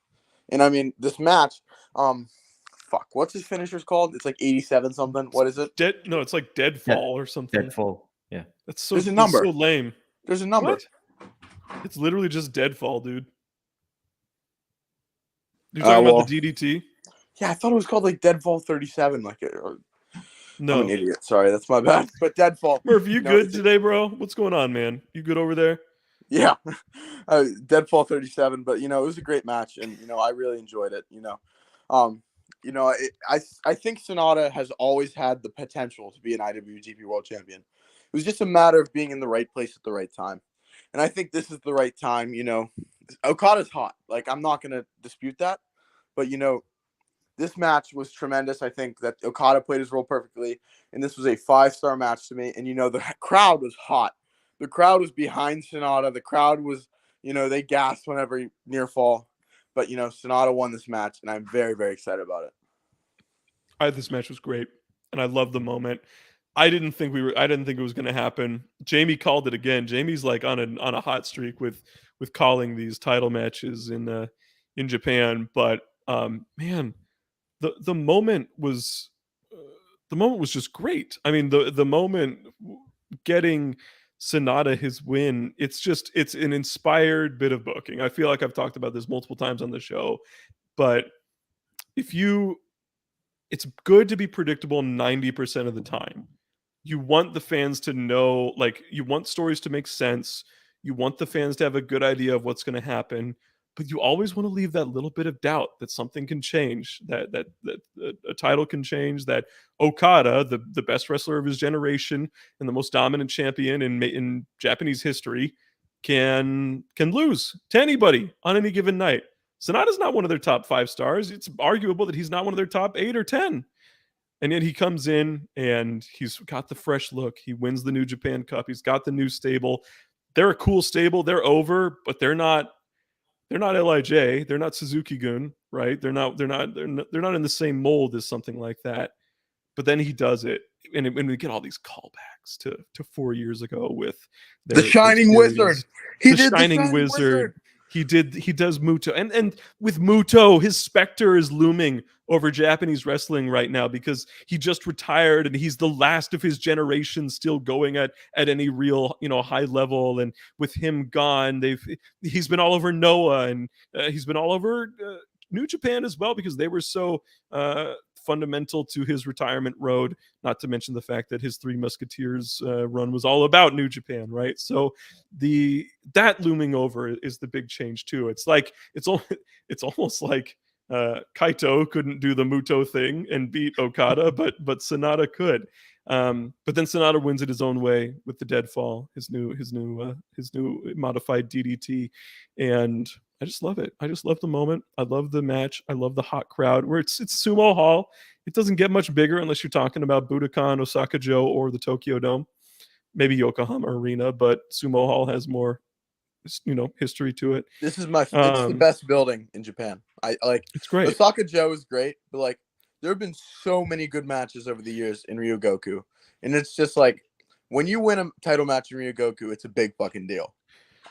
And I mean, this match, what's his finishers called? It's like 87 something. What is it? No, it's like Deadfall or something. Deadfall. Yeah. That's so, There's a number. So lame. There's a number. What? It's literally just Deadfall, dude. You're talking about the DDT? Yeah, I thought it was called like Deadfall 37. No. I'm an idiot. Sorry, that's my bad. But Deadfall. Murph, you good today, bro? What's going on, man? You good over there? Yeah. Deadfall 37. But, it was a great match. And, I really enjoyed it. I think SANADA has always had the potential to be an IWGP World Champion. It was just a matter of being in the right place at the right time. And I think this is the right time. Okada's hot. Like, I'm not going to dispute that. But, this match was tremendous. I think that Okada played his role perfectly. And this was a 5-star match to me. And, the crowd was hot. The crowd was behind SANADA. The crowd was, they gasped whenever he near fall. But, SANADA won this match. And I'm very, very excited about it. This match was great. And I love the moment. I didn't think it was going to happen. Jamie called it again. Jamie's like on a hot streak with calling these title matches in Japan. But man, the moment was just great. I mean, the moment getting SANADA his win, it's an inspired bit of booking. I feel like I've talked about this multiple times on the show, but it's good to be predictable 90% of the time. You want the fans to know, like, you want stories to make sense. You want the fans to have a good idea of what's going to happen, but you always want to leave that little bit of doubt that something can change, that a title can change, that Okada, the best wrestler of his generation and the most dominant champion in Japanese history, can lose to anybody on any given night. SANADA's not one of their top 5 stars. It's arguable that he's not one of their top 8 or 10. And yet he comes in and he's got the fresh look. He wins the New Japan Cup. He's got the new stable. They're a cool stable. They're over, but they're not LIJ. They're not Suzuki-gun, right? They're not in the same mold as something like that. But then he does it. And we get all these callbacks to 4 years ago with the Shining Wizard. He did the Shining Wizard. He does Muto. And with Muto, his specter is looming over Japanese wrestling right now because he just retired and he's the last of his generation still going at any real, high level. And with him gone, he's been all over Noah and he's been all over New Japan as well because they were so fundamental to his retirement road, not to mention the fact that his Three Musketeers run was all about New Japan, right? So that looming over is the big change too. It's almost like Kaito couldn't do the Muto thing and beat Okada, but SANADA could. But then SANADA wins it his own way with the Deadfall, his new modified DDT, and I just love it. I just love the moment. I love the match. I love the hot crowd. Where it's Sumo Hall. It doesn't get much bigger unless you're talking about Budokan, Osaka-jo, or the Tokyo Dome. maybe Yokohama Arena, but Sumo Hall has more, history to it. This is it's the best building in Japan. I like It's great. Osaka Joe is great, but like there have been so many good matches over the years in Ryogoku, and it's just like when you win a title match in Ryogoku, it's a big fucking deal.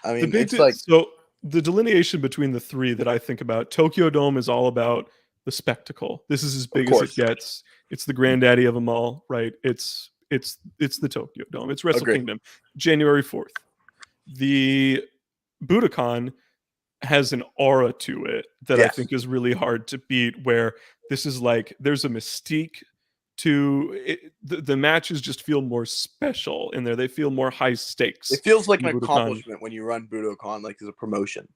I mean, so the delineation between the three that I think about, Tokyo Dome is all about the spectacle. This is as big as it gets. It's the granddaddy of them all, right? It's the Tokyo Dome. It's Wrestle Kingdom, January 4th. The Budokan has an aura to it that I think is really hard to beat, where this is like there's a mystique to it. The matches just feel more special in there. They feel more high stakes. It feels like an accomplishment when you run Budokan, like as a promotion.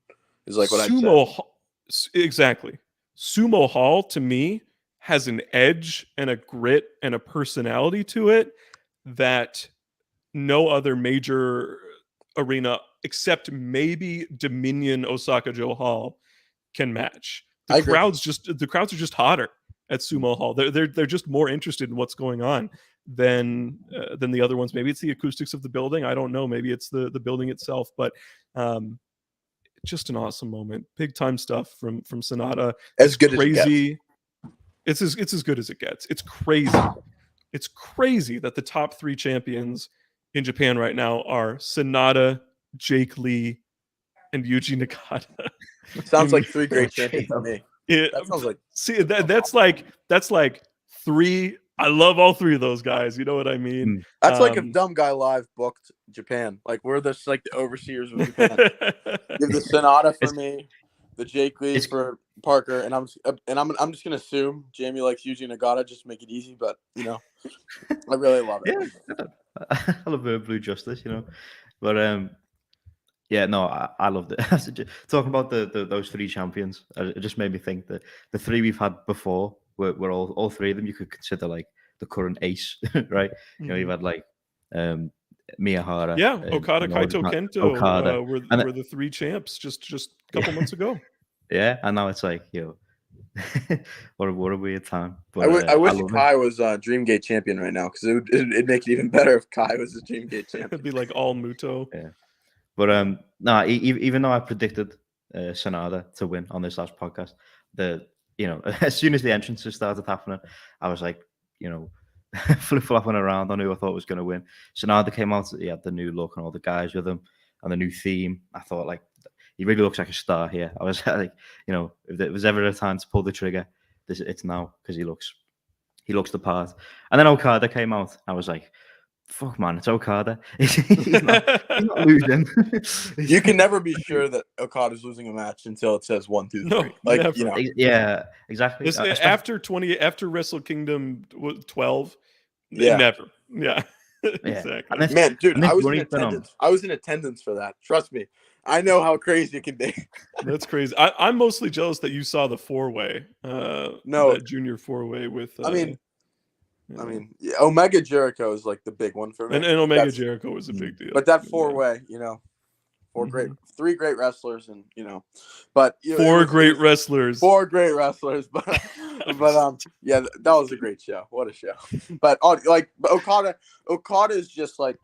Is like what Sumo exactly. Sumo Hall to me has an edge and a grit and a personality to it that no other major arena except maybe Dominion Osaka Joe Hall can match. The crowds are just hotter at Sumo Hall. They're just more interested in what's going on than the other ones. Maybe it's the acoustics of the building. I don't know. Maybe it's the building itself. But just an awesome moment. Big time stuff from SANADA. As good crazy. It's as good as it gets. It's crazy. It's crazy that the top three champions in Japan right now are SANADA, Jake Lee, and Yuji Nakata. Sounds like three great champions to me. That sounds like that's like three. I love all three of those guys. You know what I mean? That's like if Dumb Guy Live booked Japan. Like we're the overseers of Japan. Give the SANADA for me, the Jake Lee for Parker, and I'm just gonna assume Jamie likes Yuji Nagata just to make it easy. But I really love it. Yeah, I love Blue Justice, but yeah, no, I loved it. Talking about those three champions, it just made me think that the three we've had before were all three of them you could consider like the current ace, right? You've had like Miyahara, Okada, Kaito, Kento, Okada, were the three champs just a couple months ago. Yeah, and now it's like what a weird time. But I wish Kai was Dreamgate champion right now because it'd make it even better if Kai was a Dreamgate champion. It'd be like all Muto. Yeah. But no, even though I predicted SANADA to win on this last podcast, as soon as the entrances started happening, I was like, flip-flopping around on who I thought was going to win. SANADA came out, he had the new look and all the guys with him and the new theme. I thought, like, he really looks like a star here. I was like, if there was ever a time to pull the trigger, it's now because he looks the part. And then Okada came out. I was like, fuck, man, it's Okada. he's not losing. You can never be sure that Okada's losing a match until it says 1, 2, 3. No, like never. Yeah, exactly. After Wrestle Kingdom 12, yeah, never. Yeah, exactly. Man, dude, I was in attendance. I was in attendance for that. Trust me, I know how crazy it can be. That's crazy. I'm mostly jealous that you saw the 4-way. That junior 4-way with. I mean, Omega Jericho is like the big one for me, and Omega Jericho was a big deal. But that 4-way, three great wrestlers, and but four great wrestlers, but yeah, that was a great show. What a show! But Okada is just like,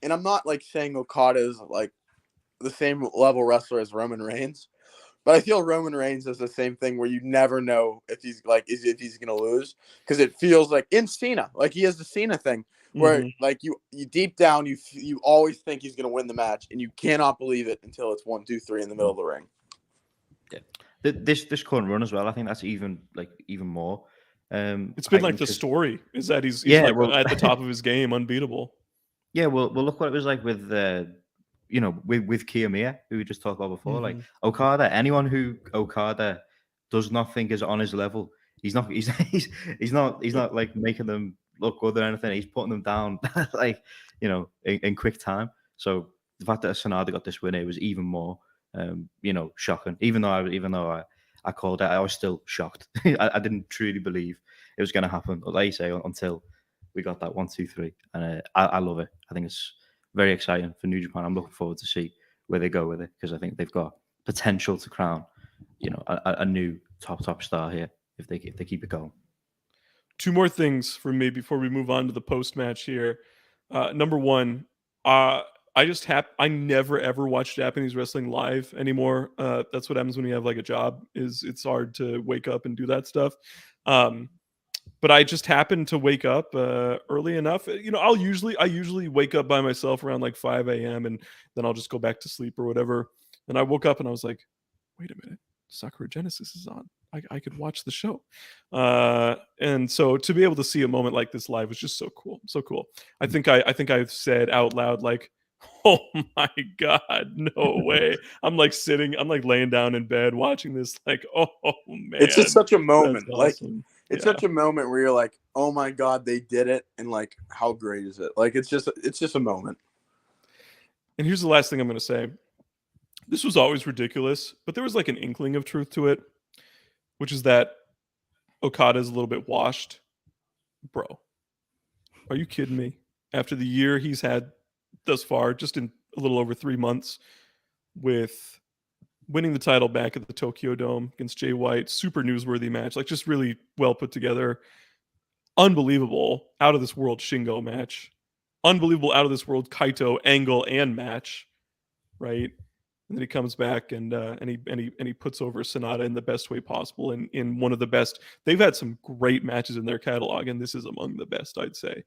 and I'm not like saying Okada is like the same level wrestler as Roman Reigns. But I feel Roman Reigns is the same thing where you never know if he's if he's gonna lose because it feels like in Cena, like he has the Cena thing where like you deep down you always think he's gonna win the match and you cannot believe it until it's 1, 2, 3 in the middle of the ring. Yeah, this current run as well. I think that's even more. It's been like the story is that he's at the top of his game, unbeatable. Yeah, well, look what it was like with. With Kiyomiya, who we just talked about before, like Okada, anyone who Okada does not think is on his level, he's not like making them look good or anything. He's putting them down, like in quick time. So the fact that SANADA got this win, it was even more, shocking. Even though I called it, I was still shocked. I didn't truly believe it was going to happen. Like you say, until we got that 1, 2, 3, and I love it. I think it's very exciting for New Japan. I'm looking forward to see where they go with it because I think they've got potential to crown, a new top star here if they keep it going. Two more things from me before we move on to the post match here. Number one, I never ever watch Japanese wrestling live anymore. That's what happens when you have like a job. Is it's hard to wake up and do that stuff. But I just happened to wake up early enough. I usually wake up by myself around like 5 a.m. and then I'll just go back to sleep or whatever. And I woke up and I was like, wait a minute, Sakura Genesis is on. I could watch the show. And so to be able to see a moment like this live was just so cool. So cool. I think I've said out loud like, oh my God, no way. I'm like laying down in bed watching this, like, oh man. It's just such a moment. Awesome. Like it's such a moment where you're like, oh my God, they did it, and like how great is it? Like it's just a moment. And here's the last thing I'm gonna say. This was always ridiculous, but there was like an inkling of truth to it, which is that Okada's a little bit washed. Bro, are you kidding me? After the year he's had thus far, just in a little over 3 months, with winning the title back at the Tokyo Dome against Jay White, super newsworthy match, like just really well put together, unbelievable, out of this world Shingo match, unbelievable out of this world Kaito angle and match, right? And then he comes back and he puts over SANADA in the best way possible, in one of the best. They've had some great matches in their catalog, and this is among the best, I'd say.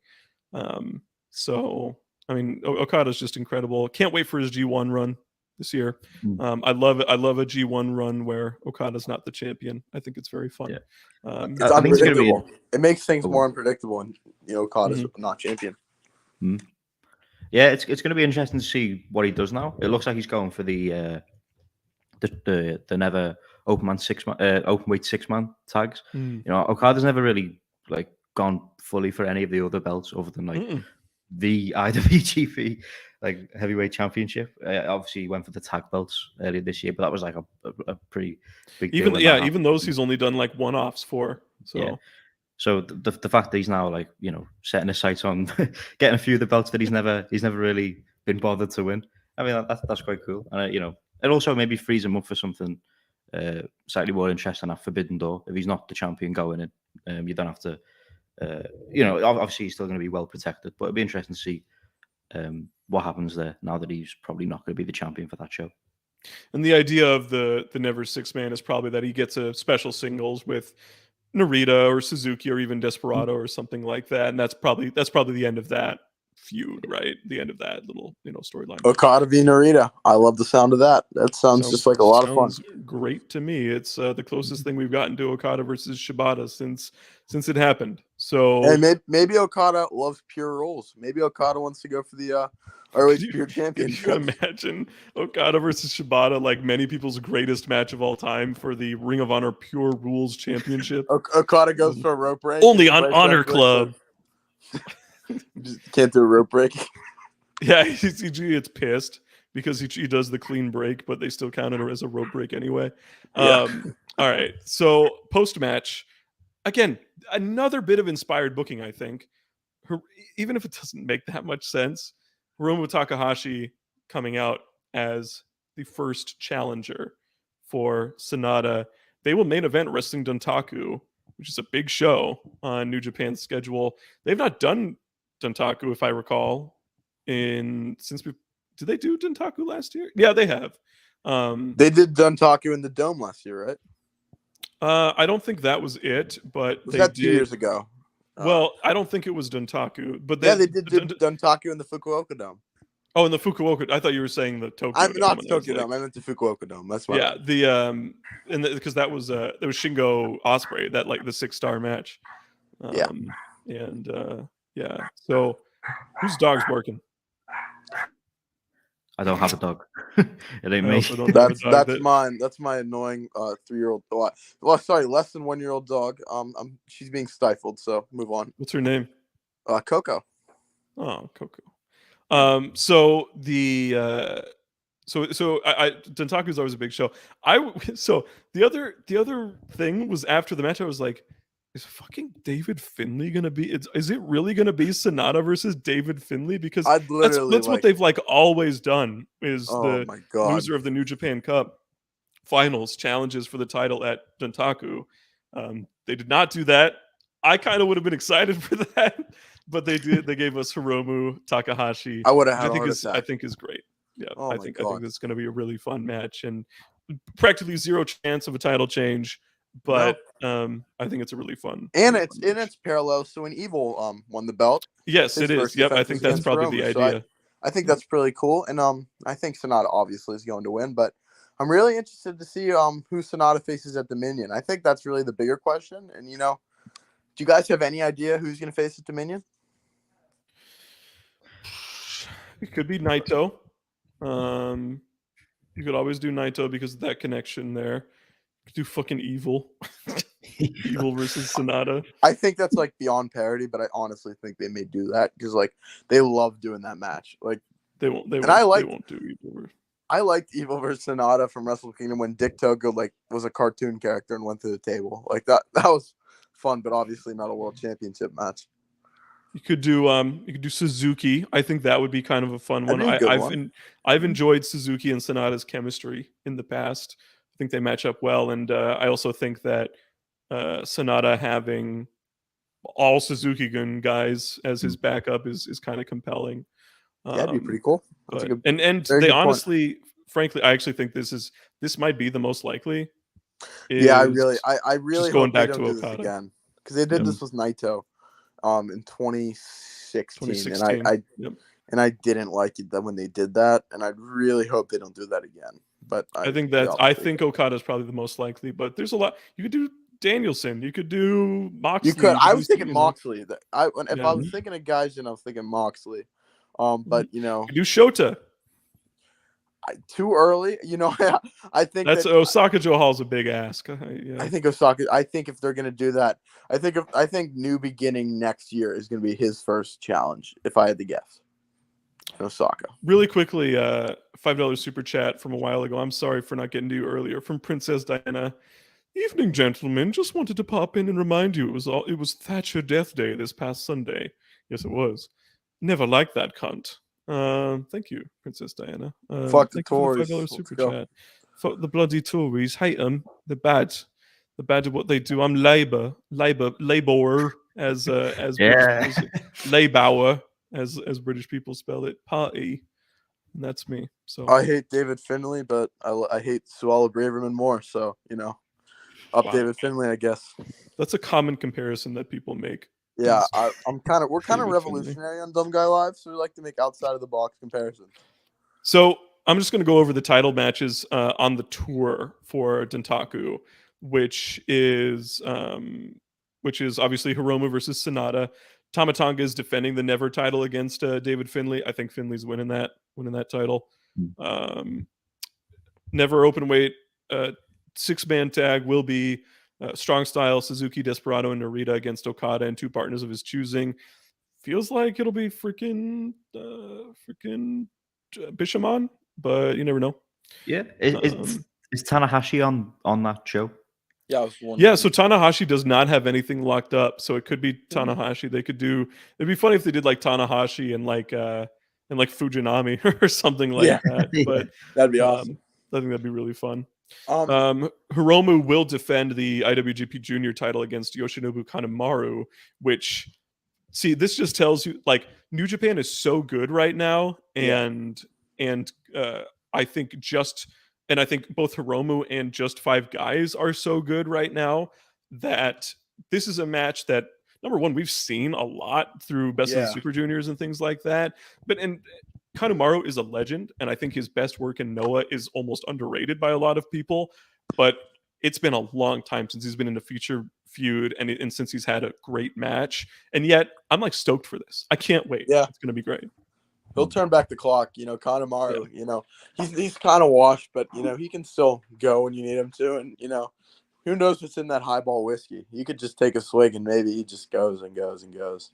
So I mean, Okada's just incredible. Can't wait for his G1 run this year. I love it. I love a G1 run where Okada's not the champion. I think it's very fun. Yeah. It's unpredictable. It makes things more unpredictable when Okada's not champion. Yeah, it's going to be interesting to see what he does now. It looks like he's going for the never open weight 6-man tags. Okada's never really like gone fully for any of the other belts other than like the IWGP like heavyweight championship. Obviously, he went for the tag belts earlier this year, but that was like a pretty big deal. Even those he's only done like one-offs for. So. Yeah. So the fact that he's now like setting his sights on getting a few of the belts that he's never really been bothered to win. I mean that's quite cool, and it also maybe frees him up for something slightly more interesting at Forbidden Door. If he's not the champion going in, you don't have to. Obviously he's still going to be well protected, but it'll be interesting to see what happens there now that he's probably not going to be the champion for that show. And the idea of the never 6-man is probably that he gets a special singles with Narita or Suzuki or even Desperado or something like that, and that's probably the end of that feud, right? The end of that little storyline. Okada v Narita. I love the sound of that. That sounds just like a lot of fun. Great to me. It's the closest thing we've gotten to Okada versus Shibata since it happened. So hey, maybe Okada loves pure rules. Maybe Okada wants to go for the ROH Pure Championship. Can you imagine Okada versus Shibata, like many people's greatest match of all time, for the Ring of Honor Pure Rules Championship? Okada goes for a rope break. Only on Honor Club. Can't do a rope break. Yeah, he gets pissed because he does the clean break, but they still count it as a rope break anyway. All right, so post-match, again, another bit of inspired booking, I think. Even if it doesn't make that much sense, Hiromu Takahashi coming out as the first challenger for SANADA. They will main event Wrestling Dontaku, which is a big show on New Japan's schedule. They've not done Dontaku, if I recall, did they do Dontaku last year? Yeah, they have. They did Dontaku in the Dome last year, right? I don't think that was it, but was that 2 years ago? Well, I don't think it was Dontaku, but they did Dontaku in the Fukuoka Dome. Oh, in the Fukuoka. I thought you were saying the Tokyo. I'm not the Tokyo Dome. I meant the Fukuoka Dome. That's why. Yeah, because that was Shingo Ospreay, that like the 6-star match. So whose dog's barking? I don't have a dog. It ain't me. That's mine. That's my annoying 3-year-old. Well, sorry, less than 1-year-old dog. She's being stifled. So move on. What's her name? Coco. Oh, Coco. So Dontaku's always a big show. The other thing was after the match, I was like, is fucking David Finlay gonna be? Is it really gonna be SANADA versus David Finlay? Because that's what they've like always done. Is the loser of the New Japan Cup finals challenges for the title at Dontaku. They did not do that I kind of would have been excited for that, but they did. They gave us Hiromu Takahashi, I would have which had I a think heart is attack. great. Yeah, Oh I my think God. that's going to be a really fun match and practically zero chance of a title change, No. but I think it's a really fun. And really it's fun match. parallel. So when Evil won the belt, Yes, his it is. first Yep, I defense think was that's against probably the Hiromu. So idea. I think that's really cool. And I think Sonata obviously is going to win, but I'm really interested to see who Sonata faces at Dominion. I think that's really the bigger question. And do you guys have any idea who's going to face at Dominion? It could be Naito. You could always do Naito because of that connection there. You could do fucking Evil. Evil versus Sonata. I think that's like beyond parody, but I honestly think they may do that because like they love doing that match. Like They won't. They And won't. I They like- won't do Evil. I liked Evil versus Sonata from Wrestle Kingdom when Dick Togo like was a cartoon character and went through the table. Like that was fun, but obviously not a world championship match. You could do Suzuki. I think that would be kind of a fun one. That'd be a good one. I've enjoyed Suzuki and Sonata's chemistry in the past. I think they match up well, and I also think that Sonata having all Suzuki-gun guys as his backup is kind of compelling. Yeah, that'd be pretty cool. That's a But, good. and very they good point. honestly, frankly, I actually think this might be the most likely. Yeah, I is really going hope they back don't to do this Okada. again because they did Yep. this with Naito, in 2016, 2016. and Yep. I didn't like it when they did that, and I really hope they don't do that again. But I think Okada's probably the most likely, but there's a lot. You could do Danielson. You could do Moxley. you could. I was do, thinking you know, Moxley. If I Yeah. was thinking of guys, I was thinking Moxley. But You could do Shota. too early. I think That's that Osaka Joe Hall's a big ask. Yeah. I think Osaka. I think if they're gonna do that, I think New Beginning next year is gonna be his first challenge. If I had to guess, Osaka. Really quickly, $5 super chat from a while ago. I'm sorry for not getting to you earlier. From Princess Diana. Evening, gentlemen. Just wanted to pop in and remind you it was Thatcher Death Day this past Sunday. Yes, it was. Never liked that cunt. Thank you, Princess Diana. Fuck the thank you for the Tories. $5 Let's super go. chat. Fuck the bloody Tories. Hate them. They're bad. They're bad at what they do. I'm Labour, as Yeah. Labour, as British people spell it. Party. And that's me. So I hate David Finlay, but I hate Suella Braverman more. So up Wow. David Finlay, I guess. that's a common comparison that people make. Yeah, Is we're kind of David Finlay. revolutionary on Dumb Guy Live, so we like to make outside of the box comparisons. So I'm just going to go over the title matches on the tour for Dentaku, which is obviously Hiromu versus Sanada. Tama is defending the Never title against David Finlay. I think Finlay's winning that title. Never openweight 6-man tag will be Strong Style, Suzuki, Desperado, and Narita against Okada and two partners of his choosing. Feels like it'll be freaking Bishamon, but you never know. Yeah, is Tanahashi on that show? Yeah, I was wondering. Yeah, so Tanahashi does not have anything locked up, so it could be Tanahashi. They could do. It'd be funny if they did like Tanahashi and like Fujinami or something like that. But that'd be awesome. I think that'd be really fun. Hiromu will defend the IWGP Junior title against Yoshinobu Kanemaru, which, see, this just tells you like New Japan is so good right now, and I think I think both Hiromu and Just Five Guys are so good right now that this is a match that, number one, we've seen a lot through Best of the Super Juniors and things like that. But Kanemaru is a legend, and I think his best work in Noah is almost underrated by a lot of people. But it's been a long time since he's been in a feature feud and since he's had a great match. And yet, I'm like stoked for this. I can't wait. Yeah. It's going to be great. He'll turn back the clock, Kanemaru. He's kind of washed, but he can still go when you need him to, and who knows what's in that highball whiskey? You could just take a swig and maybe he just goes and goes and goes.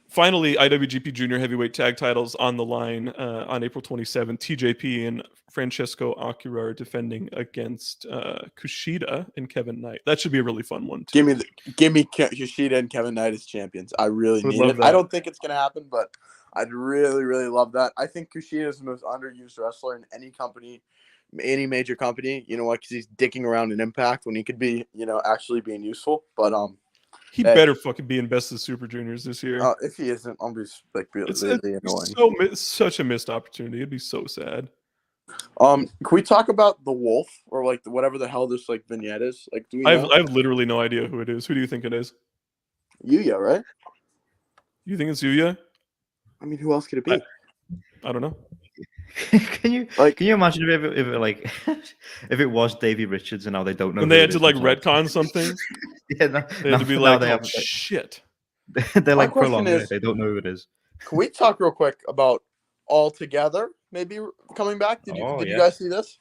Finally, IWGP Junior Heavyweight Tag Titles on the line on April 27th. TJP and Francesco Akira are defending against Kushida and Kevin Knight. That should be a really fun one too. Give me Kushida and Kevin Knight as champions. I really need it. I don't think it's gonna happen, but I'd really, really love that. I think Kushida is the most underused wrestler in any company, any major company. You know what? Because he's dicking around in Impact when he could be, actually being useful. But He Hey. better fucking be in Best of the Super Juniors this year. If he isn't, I'll be like It's really annoying. such a missed opportunity. It'd be so sad. Can we talk about the wolf or like whatever the hell this like vignette is? Like, do we know? I have literally no idea who it is. Who do you think it is? Yuya, right? You think it's Yuya? I mean, who else could it be? I don't know. Can you imagine if it like if it was Davey Richards and now they don't know When who they it had to is like themselves? retcon something, Yeah, they had to be now like, they "Oh have, shit!" they're My like question prolonging is- it. They don't know who it is. Can we talk real quick about All Together maybe coming back? Did you Yeah. guys see this?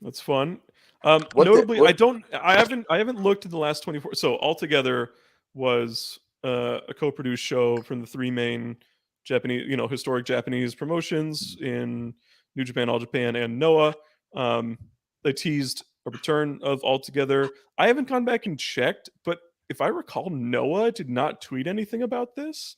That's fun. What Notably, the- I haven't looked at the last 24. So Altogether was a co-produced show from the three main Japanese, historic Japanese promotions in New Japan, All Japan, and Noah. They teased a return of Altogether. I haven't gone back and checked, but if I recall, Noah did not tweet anything about this.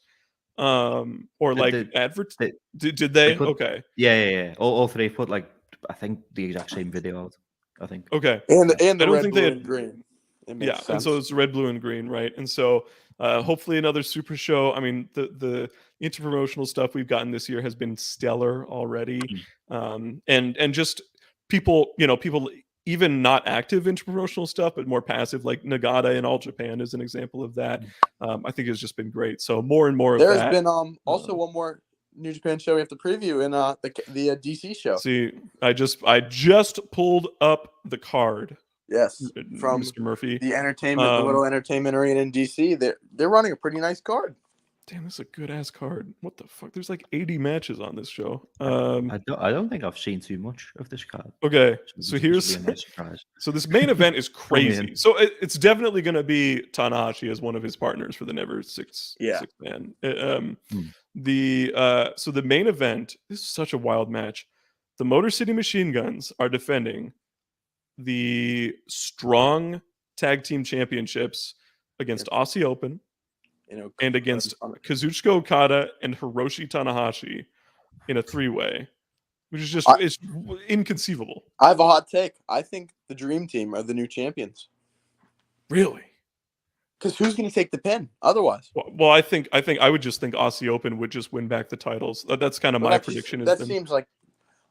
Or like advert. Did they? put- Okay. Yeah. All three put like I think the exact same video out. I think. Okay. And I the don't red, think blue, they and green. It makes Yeah, sense. and so it's red, blue, and green, right? And so hopefully another super show. I mean, the interpromotional stuff we've gotten this year has been stellar already, and just people, people even not active interpromotional stuff, but more passive, like Nagata in All Japan is an example of that. I think has just been great. So more and more of There's that. been also one more New Japan show we have to preview in the DC show. See, I just pulled up the card. Yes, from Mr. Murphy. the little entertainment arena in DC. They're running a pretty nice card. Damn, this is a good ass card. What the fuck? There's like 80 matches on this show. I don't think I've seen too much of this card. Okay, So so this will be a nice surprise. so this main event is Bring me crazy. in. So it's definitely going to be Tanahashi as one of his partners for the Never Six Man. So the main event, this is such a wild match. The Motor City Machine Guns are defending the Strong Tag Team Championships against Aussie Open and against Kazuchika Okada and Hiroshi Tanahashi in a three-way, which is just it's inconceivable. I have a hot take. I think the Dream Team are the new champions. Really? Because who's going to take the pin otherwise? Well, I think I would just think Aussie Open would just win back the titles. That's kind of my prediction. That seems like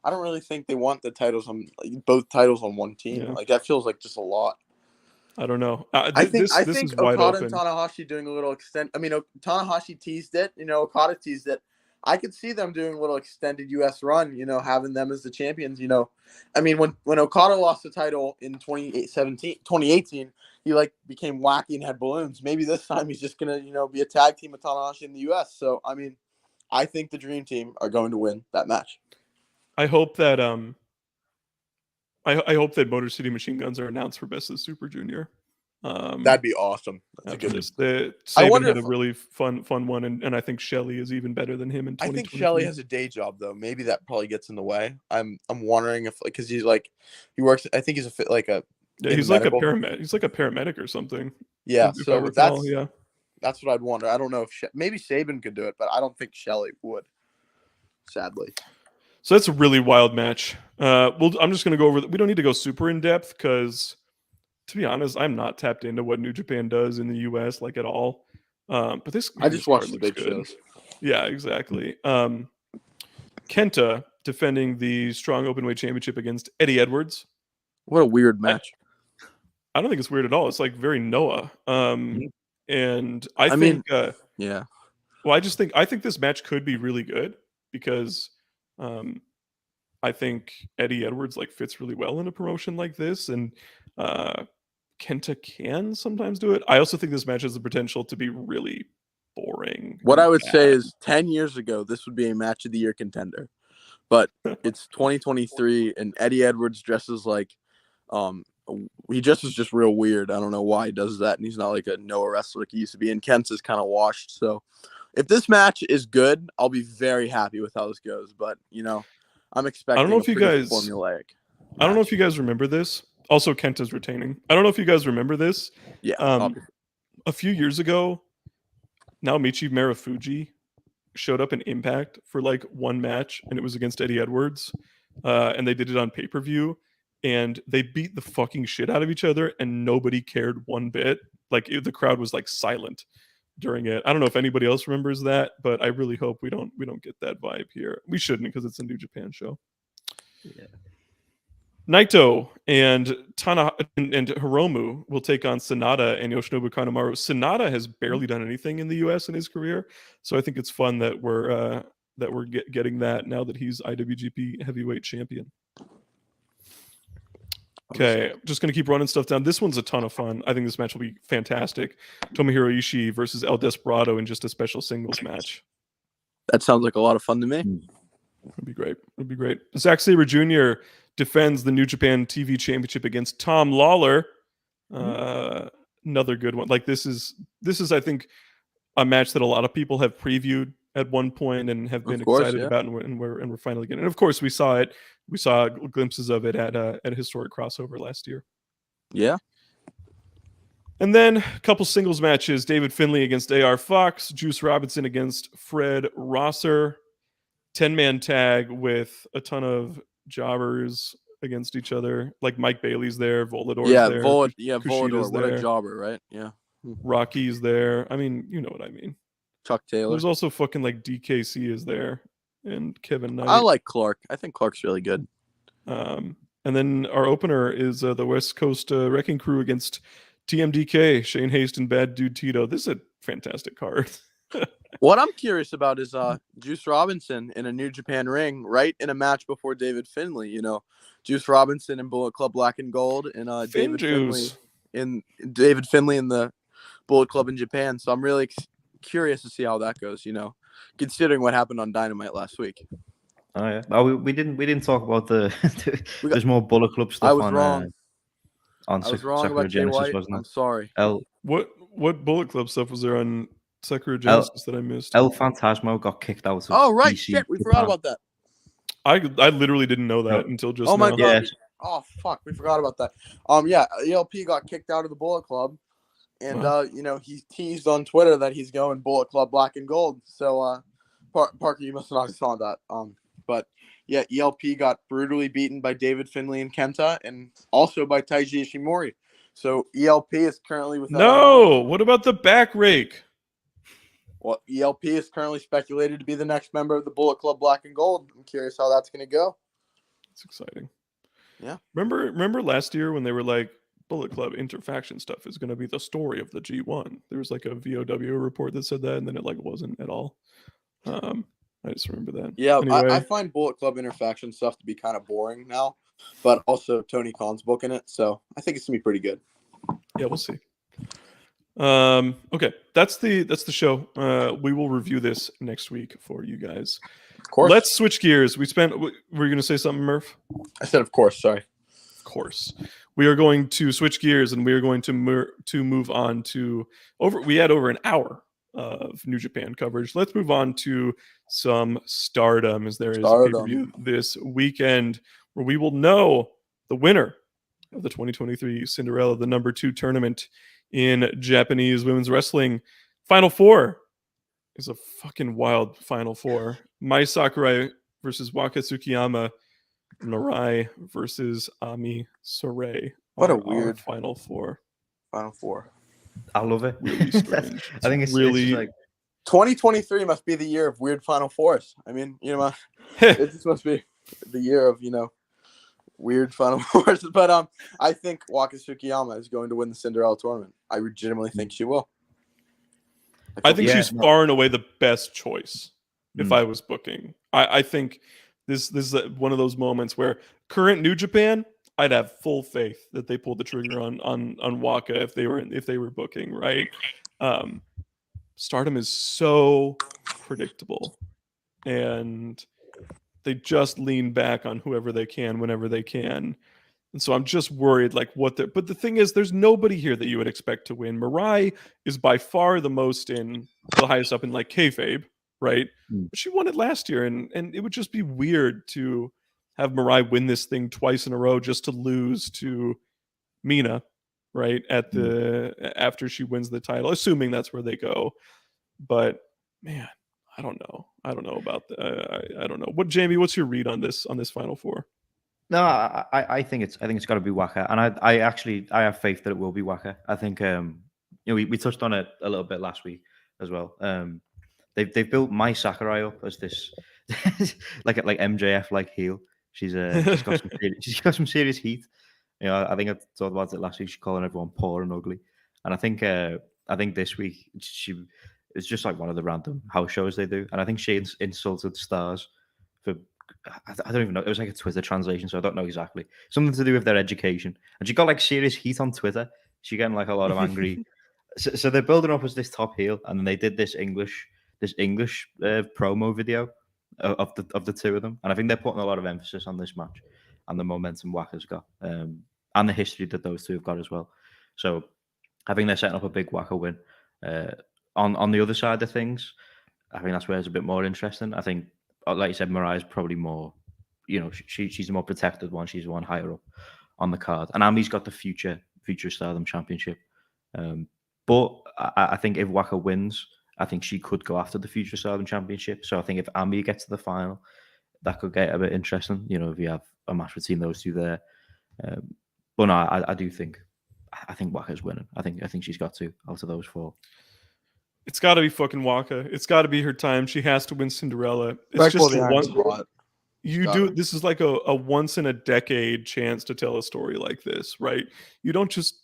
I don't really think they want the titles on both titles on one team. Yeah. Like that feels like just a lot. I don't know. I think is wide Okada open. and Tanahashi doing a little extend. I mean, Tanahashi teased it. Okada teased it. I could see them doing a little extended U.S. run. Having them as the champions. I mean, when Okada lost the title in 2018, he like became wacky and had balloons. Maybe this time he's just gonna be a tag team with Tanahashi in the U.S. So I mean, I think the Dream Team are going to win that match. I hope that I hope that Motor City Machine Guns are announced for Best of Super Junior. That'd be awesome. That's a good. Saban had a really fun one, and I think Shelley is even better than him in 2023. I think Shelley has a day job though. Maybe that probably gets in the way. I'm wondering if because he's like he works. I think he's he's like a paramedic. He's like a paramedic or something. Yeah, if so I recall, that's what I'd wonder. I don't know if maybe Saban could do it, but I don't think Shelley would. Sadly. So that's a really wild match. I'm just going to go over. We don't need to go super in depth because, to be honest, I'm not tapped into what New Japan does in the U.S. like at all. But I just watched the big shows. Yeah, exactly. Kenta defending the Strong Openweight Championship against Eddie Edwards. What a weird match. I don't think it's weird at all. It's like very Noah. And I think, yeah. Well, I think this match could be really good because I think Eddie Edwards like fits really well in a promotion like this, and Kenta can sometimes do it. I also think this match has the potential to be really boring. What I would say is 10 years ago, this would be a match of the year contender, but it's 2023 and Eddie Edwards dresses like, he dresses just real weird. I don't know why he does that. And he's not like a Noah wrestler like he used to be. And Kent's is kind of washed. So if this match is good, I'll be very happy with how this goes. But, I'm expecting I don't know if you guys formulaic. I don't know if you guys remember this. Also, Kenta's retaining. I don't know if you guys remember this. Yeah. A few years ago, Naomichi Marufuji showed up in Impact for like one match, and it was against Eddie Edwards. And they did it on pay-per-view. and they beat the fucking shit out of each other, and nobody cared one bit. Like the crowd was like silent during it. I don't know if anybody else remembers that, but I really hope we don't get that vibe here. We shouldn't, because it's a New Japan show. Yeah. Naito and Hiromu will take on Sanada and Yoshinobu Kanemaru. Sanada has barely done anything in the U.S. in his career, so I think it's fun that we're getting that now that he's IWGP Heavyweight Champion. Okay, just gonna keep running stuff down. This one's a ton of fun. I think this match will be fantastic. Tomohiro Ishii versus El Desperado in just a special singles match. That sounds like a lot of fun to me. It'd be great. It'd be great. Zack Sabre Jr. defends the New Japan TV Championship against Tom Lawler. Another good one. Like this is I think a match that a lot of people have previewed at one point and have been excited about, and we're finally getting. And of course, we saw it. We saw glimpses of it at a historic crossover last year. Yeah. And then a couple singles matches: David Finlay against AR Fox, Juice Robinson against Fred Rosser. 10-man tag with a ton of jobbers against each other. Like Mike Bailey's there, Volador's there. Volador, what a jobber, right? Yeah. Rocky's there. I mean, you know what I mean. Chuck Taylor. There's also fucking like DKC is there, and Kevin Knight. I like Clark. I think Clark's really good. And then our opener is the West Coast Wrecking Crew against TMDK, Shane Haste and Bad Dude Tito. This is a fantastic card. What I'm curious about is Juice Robinson in a New Japan ring, right in a match before David Finlay. You know, Juice Robinson in Bullet Club Black and Gold, and David Finlay in the Bullet Club in Japan. So I'm really curious to see how that goes. You know, considering what happened on Dynamite last week. Oh yeah. Oh, we didn't talk about the. There's more Bullet Club stuff. I was wrong. I was wrong about Jay White. I'm sorry. What Bullet Club stuff was there on Sakura Genesis that I missed? El Fantasmo got kicked out of right. DC Shit, we forgot about that. I literally didn't know that until just now. Oh my god. Yeah. Oh fuck, we forgot about that. ELP got kicked out of the Bullet Club, and he teased on Twitter that he's going Bullet Club Black and Gold. So Parker, you must not have saw that. But yeah, ELP got brutally beaten by David Finlay and Kenta, and also by Taiji Ishimori. So ELP is currently without. No, what about the back rake? Well, ELP is currently speculated to be the next member of the Bullet Club Black and Gold. I'm curious how that's going to go. It's exciting. Yeah. Remember last year when they were like, Bullet Club interfaction stuff is going to be the story of the G1. There was like a VOW report that said that, and then it like wasn't at all. I just remember that. Yeah, anyway. I find Bullet Club interfaction stuff to be kind of boring now, but also Tony Khan's booking it, so I think it's going to be pretty good. Yeah, we'll see. Okay, that's the show. We will review this next week for you guys. Of course. Let's switch gears. Were you going to say something, Murph? I said, of course. Sorry. Of course. We are going to switch gears, and we are going to move on to we had over an hour of New Japan coverage. Let's move on to some Stardom, as there is a pay-per-view this weekend where we will know the winner of the 2023 Cinderella, the number 2 tournament in Japanese women's wrestling. Final Four is a fucking wild Final Four. Mai Sakurai versus Waka Tsukiyama. Mirai versus Ami Sourei. What a weird Final Four. Final Four. I love it. Really strange. I think it's really it's like 2023 must be the year of weird Final Fours. I mean, it just must be the year of weird Final Fours. But I think Waka Tsukiyama is going to win the Cinderella tournament. I legitimately think she will. I think she's far and away the best choice. If I was booking, I think this is one of those moments where current New Japan, I'd have full faith that they pulled the trigger on Waka if they were booking, right. Stardom is so predictable, and they just lean back on whoever they can whenever they can. And so I'm just worried but the thing is, there's nobody here that you would expect to win. Mirai is by far the highest up in like kayfabe, right? But she won it last year, and it would just be weird to have Mirai win this thing twice in a row just to lose to Mina, right? After she wins the title, assuming that's where they go. But man, I don't know about that. I don't know. Jamie, what's your read on this Final Four? No, I think it's got to be Waka, and I have faith that it will be Waka. I think we touched on it a little bit last week as well. They've built my Sakurai up as this like MJF like heel. She's she's got some serious heat. I think I talked about it last week. She's calling everyone poor and ugly, and I think this week it's just like one of the random house shows they do, and I think she insulted stars for I don't even know. It was like a Twitter translation, so I don't know exactly. Something to do with their education, and she got like serious heat on Twitter. She getting like a lot of angry. So they're building up as this top heel, and then they did this English promo video of the two of them, and I think they're putting a lot of emphasis on this match and the momentum Waka's got, and the history that those two have got as well. So I think they're setting up a big Waka win. On the other side of things, I think that's where it's a bit more interesting. I think, like you said, Mariah's probably more, she's the more protected one. She's the one higher up on the card, and Ami's got the future Stardom Championship. But I think if Waka wins, I think she could go after the future Stardom Championship. So I think if Ami gets to the final, that could get a bit interesting. If you have a match between those two there. But no, I do think Waka's winning. I think she's got to out of those four. It's got to be fucking Waka. It's got to be her time. She has to win Cinderella. It's just one. This is like a once in a decade chance to tell a story like this, right? You don't just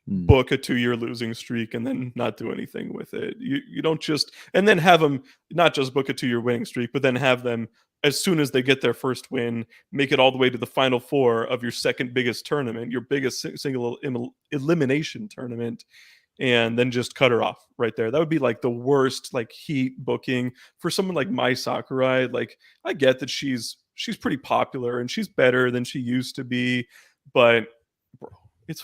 book a 2-year losing streak and then not do anything with it. You don't just and then have them not just book a 2-year winning streak, but then have them as soon as they get their first win, make it all the way to the final four of your second biggest tournament, your biggest single elimination tournament, and then just cut her off right there. That would be like the worst like heat booking for someone like Mai Sakurai. Like I get that she's pretty popular and she's better than she used to be, but bro, it's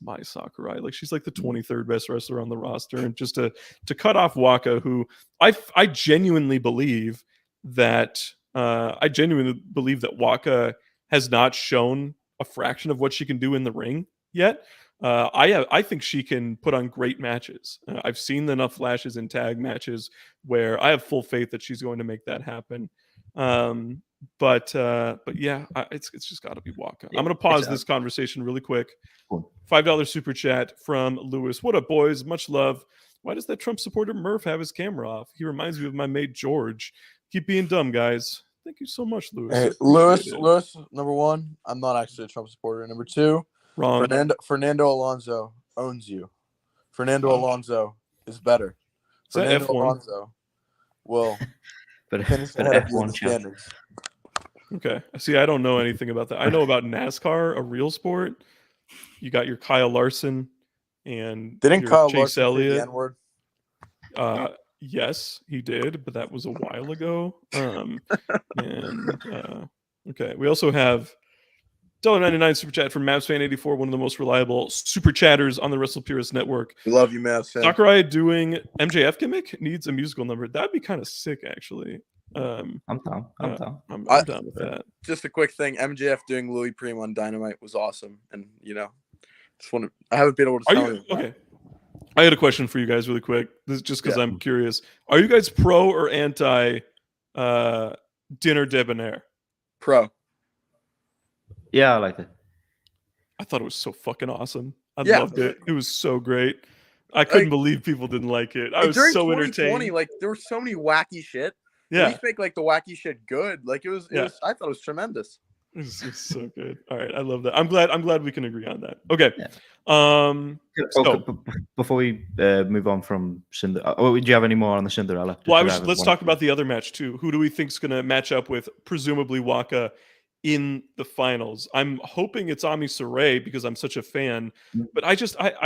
Mai Sakurai. Like she's like the 23rd best wrestler on the roster, and just to cut off Waka, who I genuinely believe that Waka has not shown a fraction of what she can do in the ring yet. I think she can put on great matches. I've seen enough flashes in tag matches where I have full faith that she's going to make that happen. But yeah, it's just got to be Waka. I'm going to pause this conversation really quick. $5 super chat from Lewis. What up, boys? Much love. Why does that Trump supporter Murph have his camera off? He reminds me of my mate George. Keep being dumb, guys. Thank you so much, Lewis. Hey, Lewis, number one, I'm not actually a Trump supporter. Number two, wrong. Fernando Alonso owns you. Fernando Alonso is better. Fernando Alonso will finish ahead of you in the standings. Okay. See, I don't know anything about that. I know about NASCAR, a real sport. You got your Kyle Larson and didn't Kyle Chase Larson Elliott. say the N-word? Yes, he did, but that was a while ago. Okay. We also have $1.99 super chat from MavsFan84, one of the most reliable super chatters on the Wrestle Purist network. We love you, Mavs. Sakurai doing MJF gimmick needs a musical number. That'd be kind of sick, actually. I'm down. I'm down with that. Just a quick thing: MJF doing Louis Prime on Dynamite was awesome, and I haven't been able to tell you. Okay. I had a question for you guys really quick. This is just because I'm curious. Are you guys pro or anti Dinner Debonair? Pro. Yeah, I liked it. I thought it was so fucking awesome. I loved it. It was so great. I couldn't believe people didn't like it. I was so entertained. Like there were so many wacky shit. Yeah, at least make like the wacky shit good. Like it was. I thought it was tremendous. It's so good. All right, I love that. I'm glad we can agree on that. Okay. Yeah. Before we move on from Cinderella, do you have any more on the Cinderella? Well, let's talk about the other match too. Who do we think is going to match up with presumably Waka in the finals? I'm hoping it's Ami Saray because I'm such a fan. But I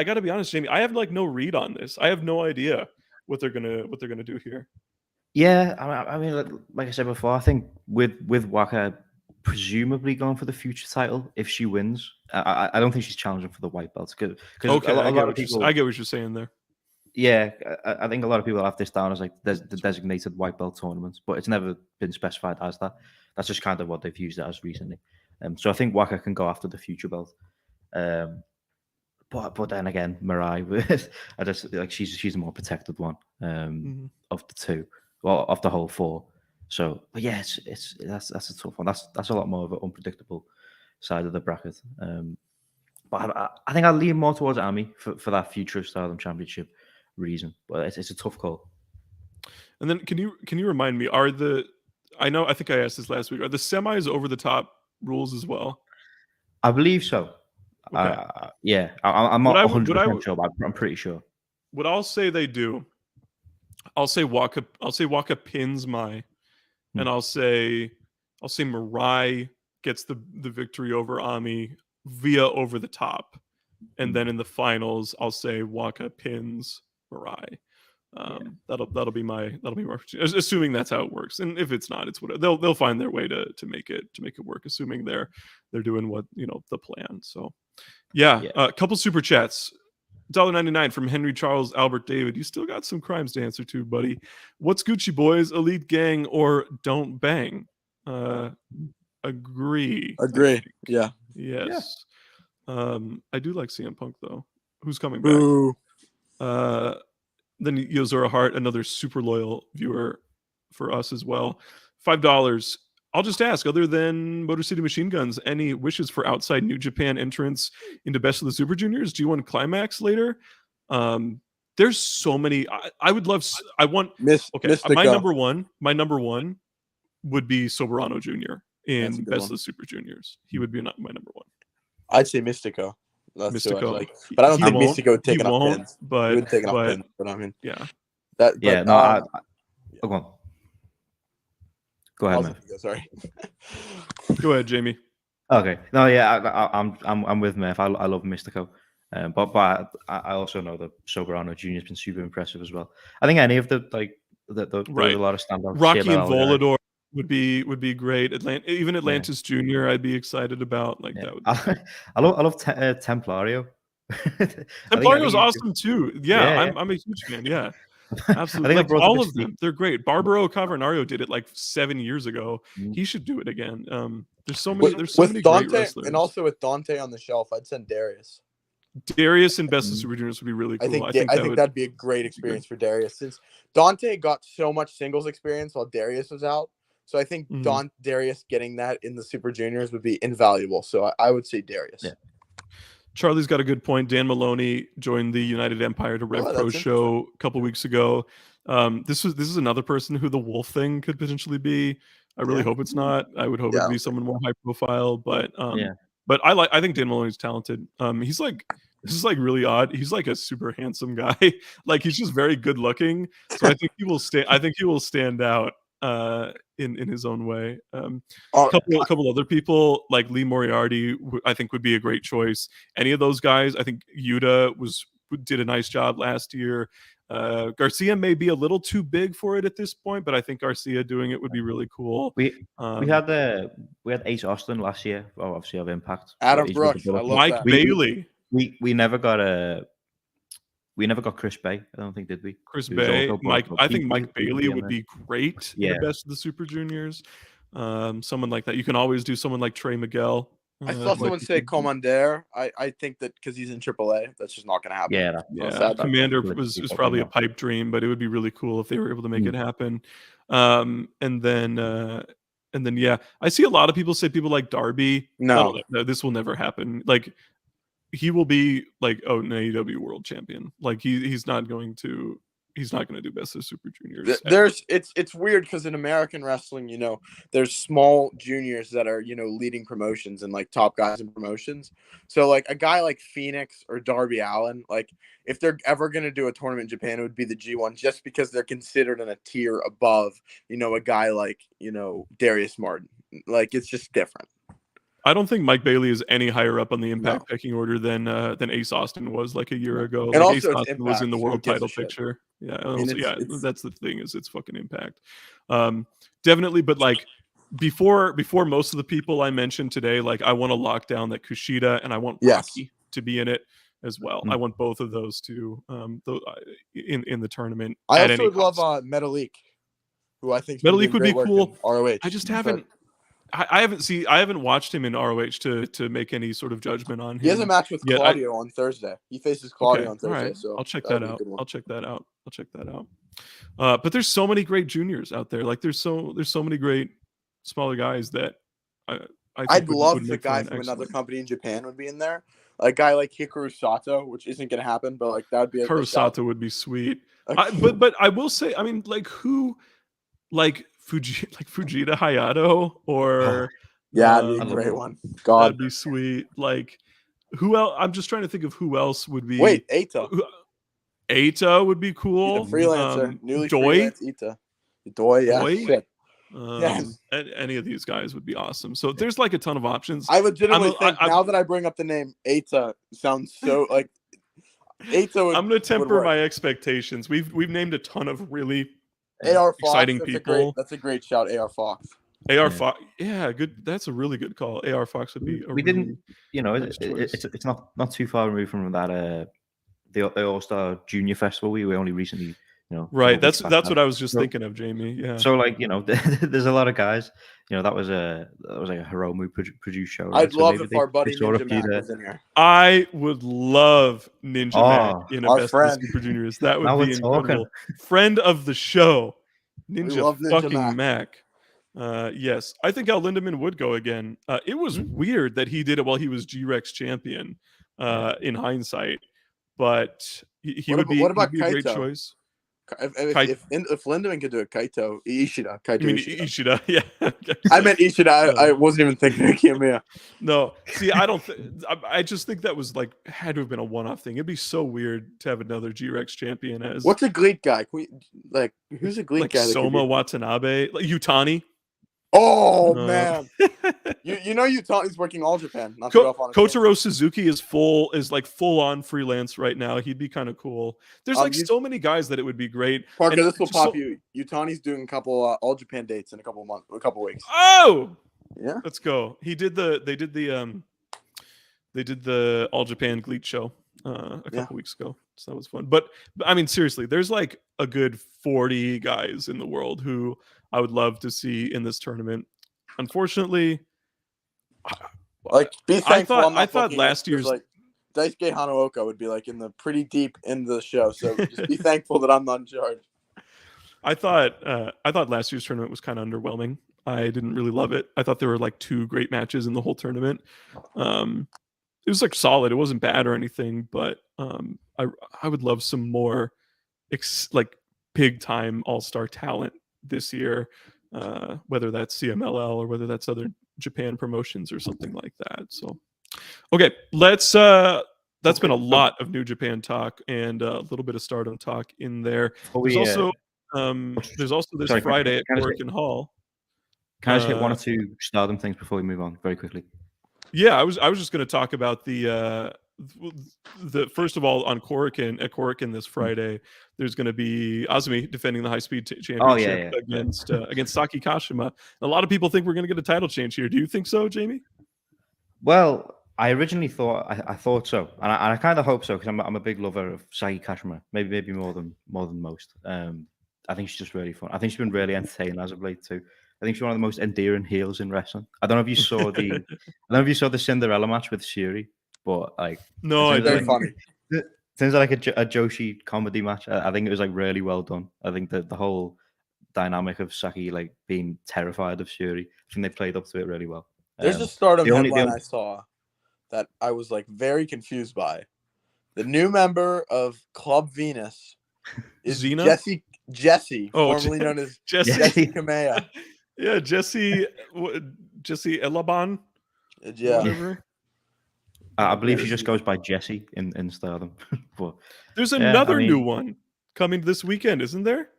got to be honest, Jamie. I have like no read on this. I have no idea what they're gonna do here. Yeah, I mean, like I said before, I think with Waka presumably going for the future title if she wins. I don't think she's challenging for the white belts because I get what you're saying there. Yeah, I think a lot of people have this down as like the designated white belt tournament, but it's never been specified as that. That's just kind of what they've used it as recently. So I think Waka can go after the future belt. But then again, Mirai, I just like she's the more protected one of the two, well, of the whole four. So, but yeah, that's a tough one. That's a lot more of an unpredictable side of the bracket. But I think I'll lean more towards Ami for that future Stardom Championship reason. But it's a tough call. And then can you remind me, I think I asked this last week, are the semis over the top rules as well? I believe so. Okay. Yeah, I'm not What I would- 100% sure, but I'm pretty sure. What I'll say they do, I'll say Waka pins Mai, and I'll say Mirai gets the victory over Ami via over the top. And then in the finals, I'll say Waka pins Mirai. That'll be my assuming that's how it works. And if it's not, it's what they'll find their way to make it work, assuming they're doing what the plan. So yeah. A couple super chats. $1.99 from Henry Charles Albert David. You still got some crimes to answer to, buddy. What's Gucci Boys, Elite Gang, or Don't Bang? Agree. Yeah. Yes. I do like CM Punk though. Who's coming Boo. back? Then Yozora Hart, another super loyal viewer for us as well. $5. I'll just ask, other than Motor City Machine Guns, any wishes for outside New Japan entrance into Best of the Super Juniors? G1 Climax later? There's so many. I would love. I want. Mystica. My number one would be Soberano Jr. in Best of the Super Juniors. He would be my number one. I'd say Mystico. That's Mystico, like. But I don't think Mystico would take enough pins. But he would take enough pins. But I mean, yeah. Go on. Go ahead, man. Sorry. Go ahead, Jamie. Okay. No, yeah, I'm with Murph. I love Mystico, but I also know that Soberano Jr. has been super impressive as well. I think any of the there's a lot of standouts. Rocky and Volador would be great. Atlantis Jr. I'd be excited about. That would. I love Templario. Templario is awesome too. Yeah, I'm a huge fan. Yeah. Absolutely. All of them. They're great. Barbaro Cavernario did it 7 years ago. He should do it again. There's so many Dante, great wrestlers. And also with Dante on the shelf, I'd send Darius. Darius and Best of Super Juniors would be really cool. I think that'd be a great experience for Darius, since Dante got so much singles experience while Darius was out. So I think Darius getting that in the Super Juniors would be invaluable. So I would say Darius. Yeah. Charlie's got a good point. Dan Maloney joined the United Empire to Rev Pro show a couple weeks ago. This is another person who the Wolf thing could potentially be. I really hope it's not. I would hope it'd be someone more high profile. But but I think Dan Maloney's talented. This is really odd. He's a super handsome guy. He's just very good looking. So I think he will stand out in his own way. A couple other people like Lee Moriarty, I think would be a great choice. Any of those guys, I think Yuta did a nice job last year. Garcia may be a little too big for it at this point, but I think Garcia doing it would be really cool. We had Ace Austin last year, obviously of Impact. Adam Brooks, Mike Bailey. We never got Chris Bay. I don't think, did we? Chris Bay, Mike. I think Mike Bailey would be great in the Best of the Super Juniors. Someone like that. You can always do someone like Trey Miguel. I saw someone say Commander. I think that because he's in AAA, that's just not going to happen. Yeah. Commander was probably a pipe dream, but it would be really cool if they were able to make it happen. And then I see a lot of people say people like Darby. No, this will never happen. He will be an AEW world champion. He's not going to do Best of Super Juniors. It's weird because in American wrestling, there's small juniors that are, leading promotions and top guys in promotions. So a guy like Phoenix or Darby Allin, if they're ever going to do a tournament in Japan, it would be the G1 just because they're considered in a tier above, a guy like, Darius Martin. It's just different. I don't think Mike Bailey is any higher up on the Impact pecking order than Ace Austin was a year ago. And Ace also Austin was in the world title picture. Yeah, that's the thing is it's fucking Impact. Definitely, but before most of the people I mentioned today, I want to lock down that Kushida and I want Rocky to be in it as well. I want both of those to in the tournament. I also would love Metalik, who I think Metalik would be cool. ROH. I just haven't. I haven't watched him in ROH to make any sort of judgment on him. He has a match with Claudio on Thursday. He faces Claudio on Thursday. Right. So I'll check that out. But there's so many great juniors out there. There's so many great smaller guys that I'd would love if a make for guy an from another excellent- company in Japan would be in there. A guy like Hikaru Sato, which isn't going to happen, but like that would be a Hikaru shout. Sato would be sweet. Like, But I will say, I mean, like who, like Fujita Hayato or yeah, it'd be a love great it. one. God, that'd be sweet. Like who else? I'm just trying to think of who else would be. wait, Eita, Eita would be he's cool. a freelancer, newly Doi, freelance Eita. Doi, yeah, Doi? shit. Yes. Any of these guys would be awesome. So there's like a ton of options. I legitimately think I- now that I bring up the name Eita sounds so like Eita would. I'm gonna temper work. my expectations. We've named a ton of really AR Fox, exciting that's people. That's a great shout, AR Fox. AR Fox, yeah, good. That's a really good call. AR Fox would be. We didn't, nice it's not too far removed from that. The All Star Junior Festival. We only recently, Right. That's back what now. I was just So- thinking of, Jamie. Yeah. So like there's a lot of guys. That was like a Hiromu produced show. Right? I'd So love maybe if our buddy sort Ninja of do Mac that. was in here. I would love Ninja Mac in a our Best of the friend. Super Juniors. That Now would be we're talking. incredible. Friend of the show, Ninja love Ninja fucking Mac. Yes, I think Al Lindemann would go again. It was Mm-hmm. weird that he did it while he was G-Rex champion. In hindsight, but he What would about- be, what about he'd be a great Kaito? choice. If Lindemann could do it, Ishida. Kaito You mean Ishida. Ishida? Yeah. Okay. I meant Ishida. I wasn't even thinking of Kiyomiya. No, see, I don't. I just think that was like had to have been a one-off thing. It'd be so weird to have another G-Rex champion as What's a Gleek guy? Can we, who's a Gleek like guy? that could Soma be- Watanabe, like Utani. Oh Uh, man, you know Utani's working all Japan. Not to go off on a tangent. Kotaro Suzuki is full on freelance right now. He'd be kind of cool. There's like so many guys that it would be great. Parker, And this will just pop so- you. Utani's doing a couple all Japan dates in a couple weeks. Oh, Yeah. let's go. They did the All Japan Gleat show a couple weeks ago, so that was fun. But I mean, seriously, there's like a good 40 guys in the world who I would love to see in this tournament. Unfortunately, Like, be thankful. I'm not I thought booking last it, 'cause, year's like Daisuke Hanaoka would be like in the pretty deep in the show. So just be thankful that I'm not in charge. I thought last year's tournament was kind of underwhelming. I didn't really love it. I thought there were like 2 great matches in the whole tournament. It was like solid. It wasn't bad or anything, but I would love some more like big time all-star talent this year, whether that's CMLL or whether that's other Japan promotions or something like that. So, okay, let's. That's been a lot of New Japan talk and a little bit of Stardom talk in there. There's also this sorry, Friday at can I say- Korakuen Hall. Can I just hit one or two Stardom things before we move on very quickly? Yeah, I was just going to talk about the first of all on Korakuen at Korakuen this Friday. There's going to be Azumi defending the high speed championship against Saki Kashima. A lot of people think we're going to get a title change here. Do you think so, Jamie? Well, I originally thought I thought so, and I kind of hope so because I'm a big lover of Saki Kashima. Maybe more than most. I think she's just really fun. I think she's been really entertaining as of late too. I think she's one of the most endearing heels in wrestling. I don't know if you saw the Cinderella match with Shuri, but like no, I Very didn't. funny. Seems like a Joshi comedy match. I think it was like really well done. I think that the whole dynamic of Saki like being terrified of Shuri, I think they played up to it really well. There's a Stardom the only- headline I saw that I was like very confused by. The new member of Club Venus is Xena? Jesse, Oh, formerly known as Jesse. Jesse Kamea. Yeah, Jesse Elaban. Yeah. Whatever. I believe she just goes by Jessie in Stardom. But There's Yeah, another I mean- new one coming this weekend, isn't there?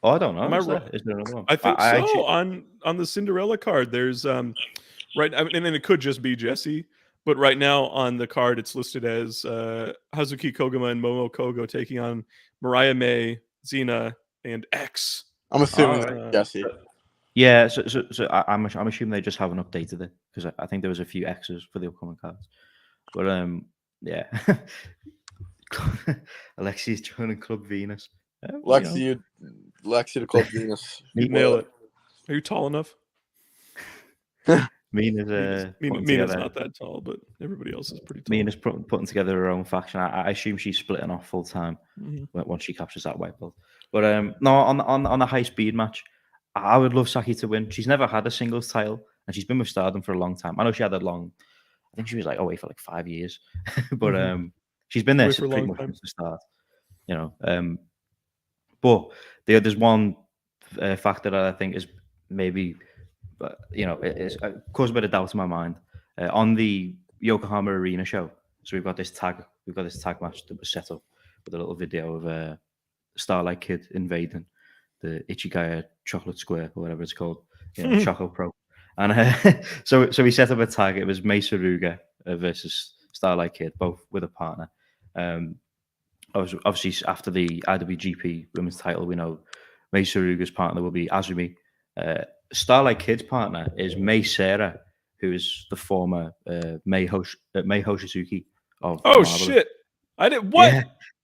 I don't know. Am I Is there- wrong? is there another one? I think so. actually- On the Cinderella card, there's right, I mean, and then it could just be Jesse, but right now on the card it's listed as Hazuki Koguma and Momo Kogo taking on Mariah May, Xena, and X. I'm assuming Uh, Jesse. Yeah, so I'm assuming they just haven't updated it because I think there was a few X's for the upcoming cards. But yeah, Alexi's joining Club Venus. Lexi to Club Venus. You nail it. Are you tall enough? Mina's Mina's not that tall, but everybody else is pretty tall. Mina's putting together her own faction. I assume she's splitting off full time Mhm. once she captures that white belt. But no, on the high speed match, I would love Saki to win. She's never had a singles title, and she's been with Stardom for a long time. I know she had that long. I think she was like away for like 5 years, but she's been there Away for a pretty long much time. since the start. You know, but there's one factor that I think is maybe, you know, it's caused a bit of doubt in my mind on the Yokohama Arena show. So we've got this tag match that was set up with a little video of Starlight Kid invading the Ichigaya Chocolate Square or whatever it's called, you know, Choco Pro. And so we set up a tag. It was Mei Saruga versus Starlight Kid, both with a partner. Obviously, after the IWGP Women's title, we know Mei Saruga's partner will be Azumi. Starlight Kid's partner is Mei Sarah, who is the former Mei Hoshizuki of Oh Marvelous. shit! I didn't. What? Yeah.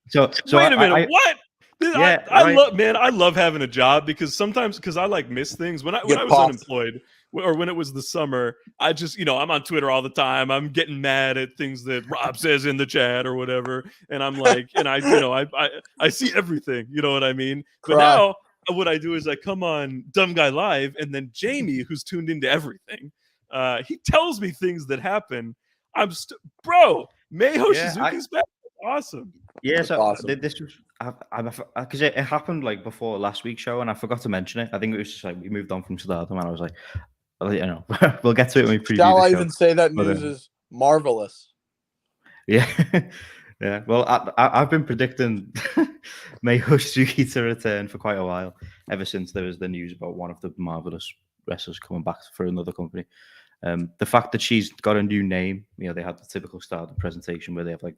So Wait a minute. What? Yeah, I right. love, man. I love having a job because I like miss things when I was unemployed or when it was the summer. I just, I'm on Twitter all the time. I'm getting mad at things that Rob says in the chat or whatever, and I'm like, and I see everything. You know what I mean? But now what I do is I come on Dumb Guy Live, and then Jamie, who's tuned into everything, he tells me things that happen. Bro, Mei Hoshizuki's back. Awesome. Yeah, so awesome. This was because it happened like before last week's show, and I forgot to mention it. I think it was just like we moved on from Stardom, and I was like, we'll get to it when we preview. Shall the I show. even say that news is marvelous? Yeah, yeah. Well, I've been predicting Mei Hoshizuki to return for quite a while, ever since there was the news about one of the Marvelous wrestlers coming back for another company. The fact that she's got a new name, they had the typical Stardom presentation where they have like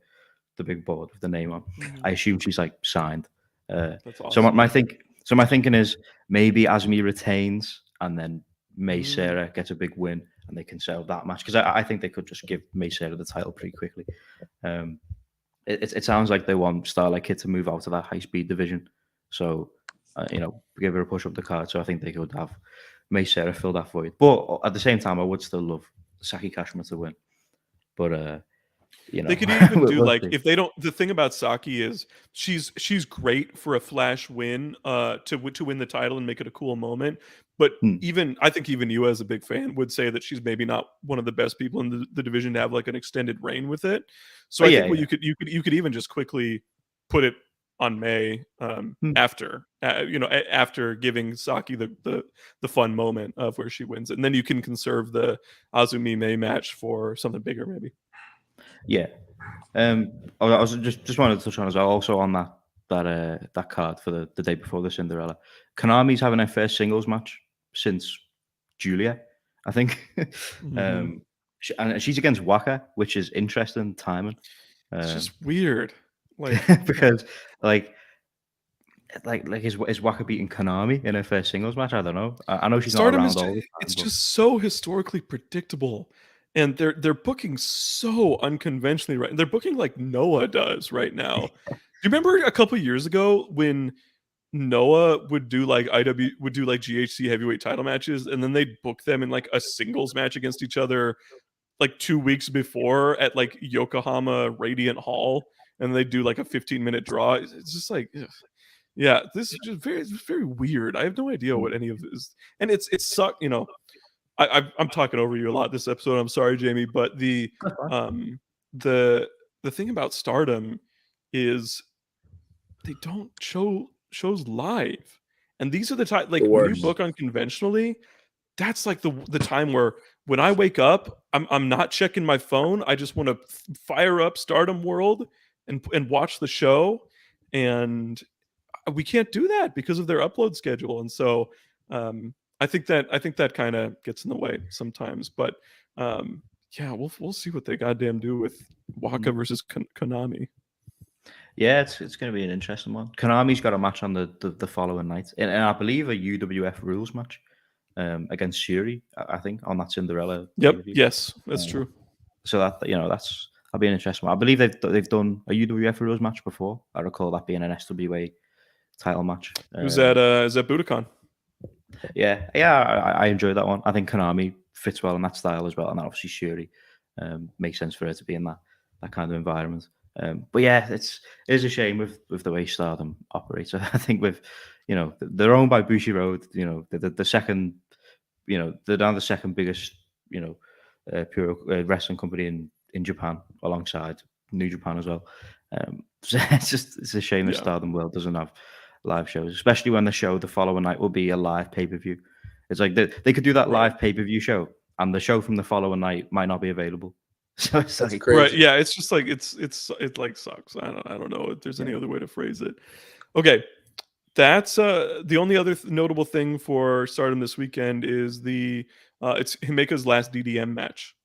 the big board with the name on. I assume she's like signed. That's awesome. So my thinking is maybe Azumi retains and then Mei Sarah gets a big win and they can settle that match, because I think they could just give Mei Sarah the title pretty quickly. It sounds like they want Starlight Kid to move out of that high speed division, so give her a push up the card. So I think they could have Mei Sarah fill that void, but at the same time I would still love Saki Kashima to win. But they could even do like, if they don't. The thing about Saki is she's great for a flash win to win the title and make it a cool moment. But I think even you as a big fan would say that she's maybe not one of the best people in the division to have like an extended reign with it. So I think you could even just quickly put it on May after giving Saki the fun moment of where she wins it, and then you can conserve the Azumi May match for something bigger maybe. Yeah, I was just wanted to touch on as well. Also on that card for the day before the Cinderella, Konami's having their first singles match since Julia, I think, and she's against Waka, which is interesting timing. It's just weird, like because like is Waka beating Konami in her first singles match? I don't know. I know she's Stardom not around all the time. It's just so historically predictable. And they're booking so unconventionally right. They're booking like Noah does right now. Do you remember a couple years ago when Noah would do like GHC heavyweight title matches, and then they'd book them in like a singles match against each other like 2 weeks before at like Yokohama Radiant Hall, and they'd do like a 15-minute draw. It's just like, ugh. Yeah, this is just very weird. I have no idea what any of this, and it's sucked. I'm talking over you a lot this episode. I'm sorry, Jamie, but the thing about Stardom is they don't show shows live, and these are the time like when you book unconventionally. That's like the time where when I wake up, I'm not checking my phone. I just want to fire up Stardom World and watch the show, and we can't do that because of their upload schedule, and so. I think that kind of gets in the way sometimes, but yeah, we'll see what they goddamn do with Waka versus Konami. Yeah, it's going to be an interesting one. Konami's got a match on the following night, and I believe a UWF rules match against Shuri. I think on that Cinderella. Yep. Interview. Yes, that's true. So that'll be an interesting one. I believe they've done a UWF rules match before. I recall that being an SWA title match. Is that Budokan? Yeah, I enjoyed that one. I think Konami fits well in that style as well, and obviously Shuri makes sense for her to be in that kind of environment. But yeah, it is a shame with the way Stardom operates. I think they're owned by Bushiroad. The second they're now the second biggest, pure wrestling company in Japan, alongside New Japan as well. So it's a shame the Stardom World doesn't have live shows, especially when the show the following night will be a live pay-per-view. It's like they could do that live pay-per-view show, and the show from the following night might not be available. So it's That's like, crazy. Right? Yeah, it's just like it like sucks. I don't know if there's any other way to phrase it. Okay, that's the only other notable thing for Stardom this weekend is it's Himeka's last DDM match.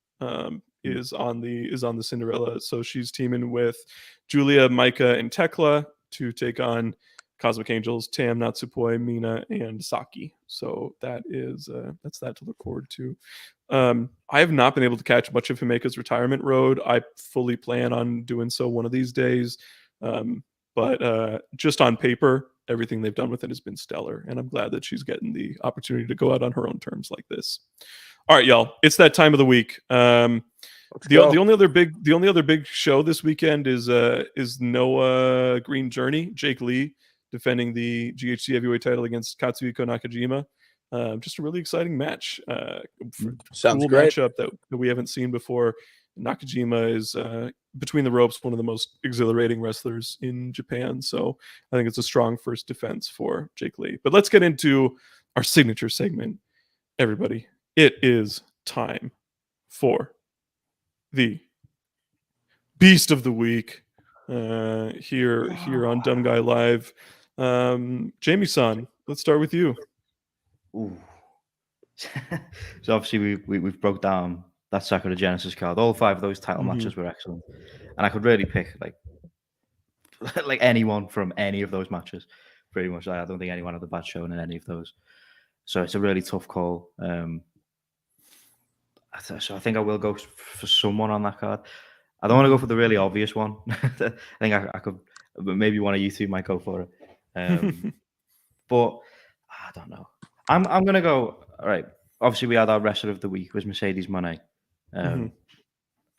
Is on the Cinderella. So she's teaming with Julia, Micah, and Tekla to take on Cosmic Angels, Tam, Natsupoi, Mina, and Saki. So that's that to look forward to. I have not been able to catch much of Himeka's retirement road. I fully plan on doing so one of these days. But just on paper, everything they've done with it has been stellar, and I'm glad that she's getting the opportunity to go out on her own terms like this. All right, y'all, it's that time of the week. The only other big show this weekend is Noah Green Journey, Jake Lee defending the GHC heavyweight title against Katsuhiko Nakajima. Just a really exciting match. Sounds cool great. matchup that we haven't seen before. Nakajima is between the ropes one of the most exhilarating wrestlers in Japan. So I think it's a strong first defense for Jake Lee. But let's get into our signature segment. Everybody, it is time for the Beast of the Week here on Dumb Guy Live. Jamie-san, let's start with you. Ooh. So obviously we've broke down that Sakura Genesis card. All 5 of those title matches were excellent, and I could really pick like anyone from any of those matches. Pretty much, I don't think anyone had a bad showing in any of those. So it's a really tough call. So I think I will go for someone on that card. I don't want to go for the really obvious one. I think I could, but maybe one of you two might go for it. But I don't know. I'm gonna go. All right. Obviously, we had our wrestler of the week was Mercedes Mone, and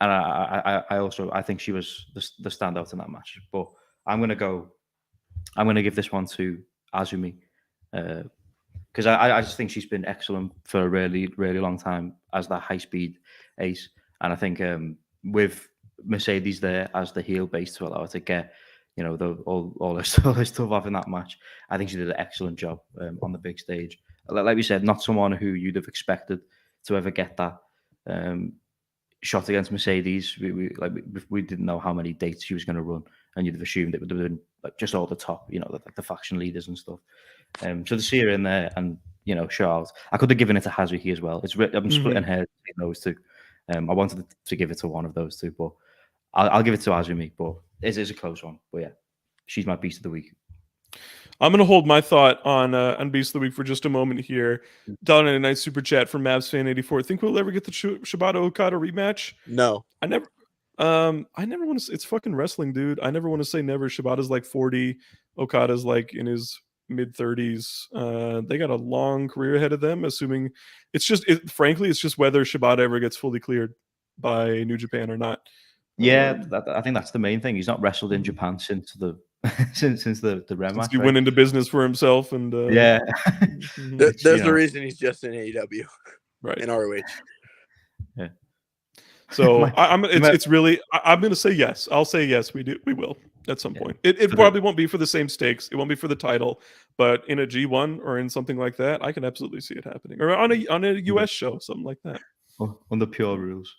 I think she was the standout in that match. But I'm gonna give this one to Azumi, because I just think she's been excellent for a really, really long time as that high speed ace, and I think with Mercedes there as the heel base to allow her to get all her stuff off in that match, I think she did an excellent job on the big stage. Like we said, not someone who you'd have expected to ever get that shot against Mercedes. We didn't know how many dates she was going to run, and you'd have assumed it would have been like just all the top, like the faction leaders and stuff. So to see her in there, and Charles, I could have given it to Hazuki as well. I'm splitting hairs between those two. I wanted to give it to one of those two, but I'll give it to Azumi. But it is a close one. But yeah, she's my Beast of the Week. I'm going to hold my thought on Beast of the Week for just a moment here. Down in a nice super chat from MavsFan84. Think we'll ever get the Shibata Okada rematch? No. I never want to. It's fucking wrestling, dude. I never want to say never. Shibata's like 40. Okada's like in his mid 30s. They got a long career ahead of them. Assuming frankly, it's just whether Shibata ever gets fully cleared by New Japan or not. Yeah, I think that's the main thing. He's not wrestled in Japan since the since the Ren match. He went into business for himself, and yeah, there's a reason he's just in AEW, right? In ROH. Yeah. So I'm going to say yes. I'll say yes. We will at some point. It probably won't be for the same stakes. It won't be for the title, but in a G1 or in something like that, I can absolutely see it happening. Or on a US show, something like that. On the pure rules.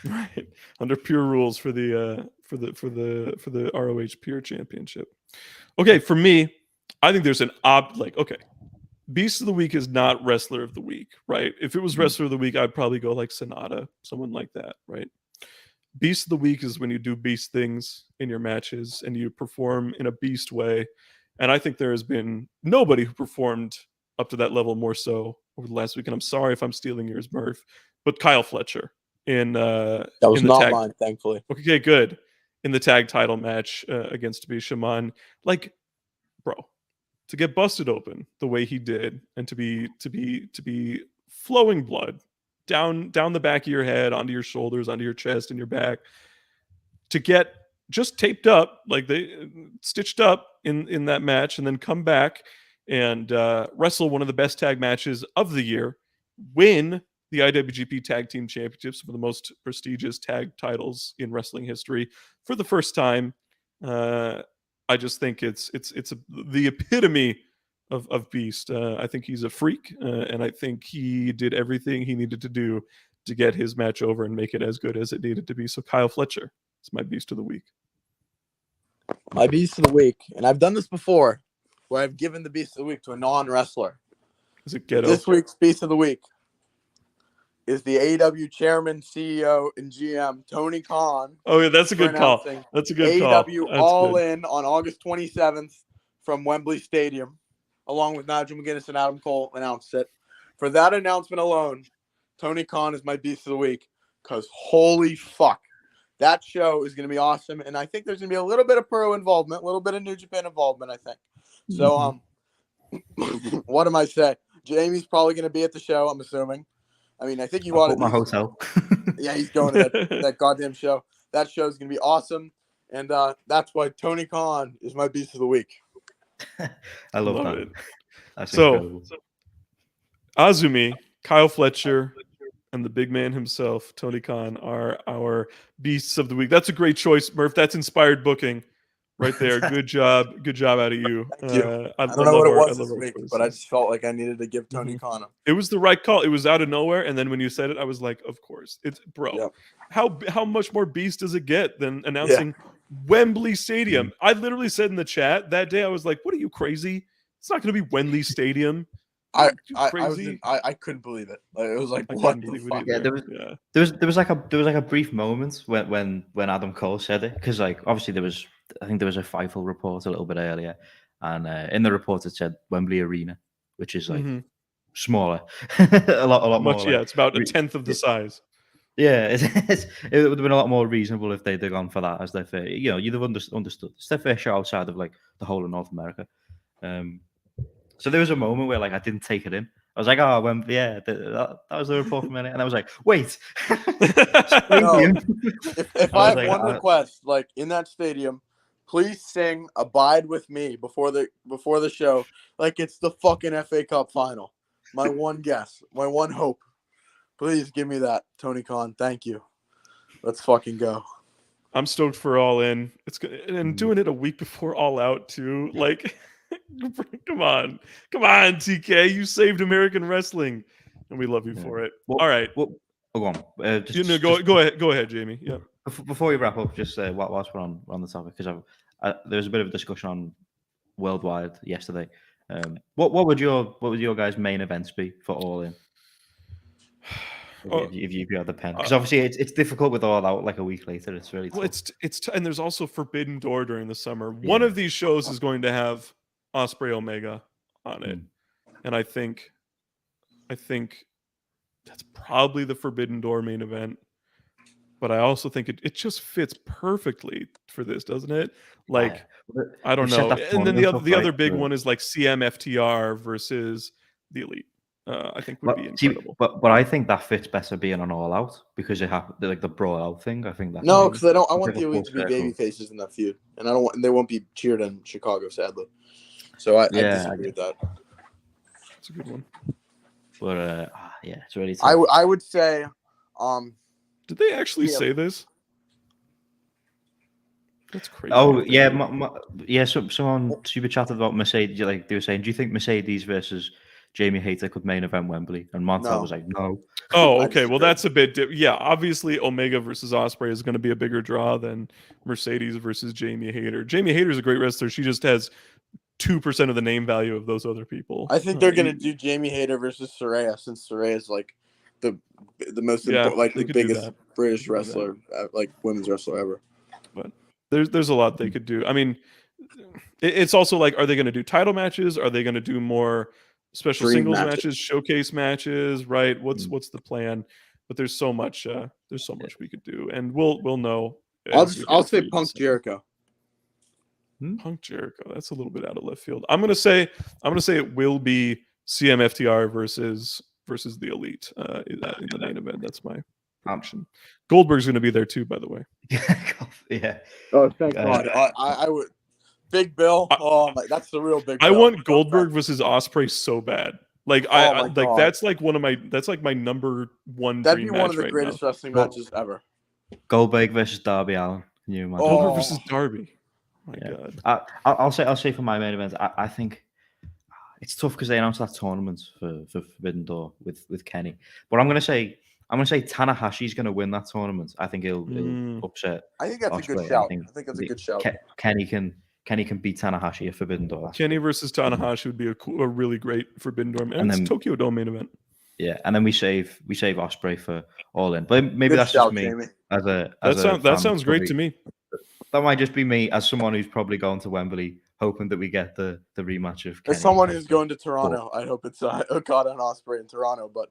Right, under pure rules for the ROH Pure Championship. Okay, for me, I think there's Beast of the Week is not Wrestler of the Week, right? If it was Wrestler of the Week, I'd probably go like SANADA, someone like that, right? Beast of the Week is when you do beast things in your matches and you perform in a beast way, and I think there has been nobody who performed up to that level more so over the last week. And I'm sorry if I'm stealing yours, Murph, but Kyle Fletcher. That was not mine, thankfully. Okay, good. In the tag title match against Shaman, like, bro, to get busted open the way he did, and to be flowing blood down the back of your head, onto your shoulders, onto your chest, and your back, to get just taped up, like they stitched up in that match, and then come back and wrestle one of the best tag matches of the year win the IWGP Tag Team Championships, one of the most prestigious tag titles in wrestling history, for the first time. I just think it's the epitome of Beast. I think he's a freak, and I think he did everything he needed to do to get his match over and make it as good as it needed to be. So Kyle Fletcher is my Beast of the Week. My Beast of the Week, and I've done this before, where I've given the Beast of the Week to a non-wrestler. Is it Ghetto? This week's Beast of the Week is the AEW Chairman, CEO, and GM, Tony Khan. Oh, yeah, that's a good call. That's a good call. AEW That's All good. In on August 27th from Wembley Stadium, along with Nigel McGuinness and Adam Cole announced it. For that announcement alone, Tony Khan is my Beast of the Week, because holy fuck, that show is going to be awesome, and I think there's going to be a little bit of pro involvement, a little bit of New Japan involvement, I think. So, what am I saying? Jamie's probably going to be at the show, I'm assuming. I mean, I think he wanted my hotel. Yeah, he's going to that goddamn show. That show is going to be awesome, and that's why Tony Khan is my Beast of the Week. I love Love that. it. That's So, incredible. Azumi, Kyle Fletcher, and the big man himself, Tony Khan, are our Beasts of the Week. That's a great choice, Murph. That's inspired booking right there. Good job. Good job out of you. Thank you. I don't know what it was love this our week, choices. but I just felt like I needed to give Tony Khan a. It was the right call. It was out of nowhere, and then when you said it, I was like, "Of course, it's bro." Yep. How much more beast does it get than announcing Wembley Stadium? I literally said in the chat that day, I was like, "What are you crazy? It's not going to be Wembley Stadium." I Crazy. I couldn't believe it. Like, it was like, I what couldn't the believe fuck? it Yeah, either. there was like a brief moment when Adam Cole said it, because like obviously I think there was a Fightful report a little bit earlier, and in the report it said Wembley Arena, which is like smaller, a lot Much, more. Like, it's about a tenth of the size. Yeah, it would have been a lot more reasonable if they'd have gone for that as their fair. You know, you'd have understood. It's their fair show outside of like the whole of North America. So there was a moment where like I didn't take it in. I was like, "Oh, Wembley, yeah, that was the report from it," and I was like, "Wait." No, if I have like, one request, like in that stadium, please sing "Abide with Me" before the show, like it's the fucking FA Cup final. My one guess, my one hope. Please give me that, Tony Khan. Thank you. Let's fucking go. I'm stoked for All In. It's good, and doing it a week before All Out too. Like, come on, TK. You saved American wrestling, and we love you for it. All right. Go on. Go ahead, Jamie. Yeah. Before we wrap up, just whilst we're on the topic, because there was a bit of a discussion on worldwide yesterday. What would your guys' main events be for All In? If you had the pen, because obviously it's difficult with All Out like a week later. It's really tough. And there's also Forbidden Door during the summer. One of these shows is going to have Osprey Omega on it, and I think that's probably the Forbidden Door main event. But I also think it just fits perfectly for this, doesn't it? Like, I don't know. And then the other big one is like CMFTR versus the Elite. I think would be incredible. But I think that fits better being on All Out, because it happened like the brawl out thing. I think that because I want the Elite to be baby faces in that feud, and they won't be cheered in Chicago, sadly. So I disagree with that. That's a good one. But it's really tough. I would say, did they actually say this? That's crazy. Oh yeah, someone super chatted about Mercedes. Like they were saying, do you think Mercedes versus Jamie Hayter could main event Wembley? And Montel was like, no. Oh, okay. Well, that's a bit yeah, obviously Omega versus Osprey is going to be a bigger draw than Mercedes versus Jamie Hayter. Jamie Hayter is a great wrestler. She just has 2% of the name value of those other people. I think they're going to do Jamie Hayter versus Saraya, since Saraya is like the most important, like the biggest British wrestler, like women's wrestler ever. But there's a lot they could do. I mean, it's also like, are they going to do title matches? Are they going to do more special singles matches, showcase matches? Right? What's the plan? But there's so much we could do, and we'll know. I'll say Punk Jericho. Punk Jericho. That's a little bit out of left field. I'm gonna say it will be CMFTR versus the Elite in the main event. That's my prediction. Goldberg's gonna be there too, by the way. Yeah. Oh, thank God. I would. Big Bill. That's the real Big Bill. I want Goldberg versus Osprey so bad. Like Oh my like God. that's like that's like my number one That'd be dream one match of the right greatest now. wrestling matches ever. Goldberg versus Darby Allin. Can you imagine? Goldberg Oh. versus Darby. My Yeah. God. I'll say for my main event, I think it's tough because they announced that tournament for Forbidden Door with Kenny. But I'm gonna say Tanahashi's gonna win that tournament. I think he'll upset. I think that's a good Ospreay. shout. I think that's a good shout. Kenny can beat Tanahashi at Forbidden Door. That's Kenny versus Tanahashi would be a really great Forbidden Door, and it's then- Tokyo Dome main event. Yeah, and then we save Ospreay for All In. But maybe Good that's shout, just me Jamie. as a That sounds great to me. That might just be me as someone who's probably going to Wembley, hoping that we get the rematch of. As someone who's going to Toronto, I hope it's Okada and Ospreay in Toronto. But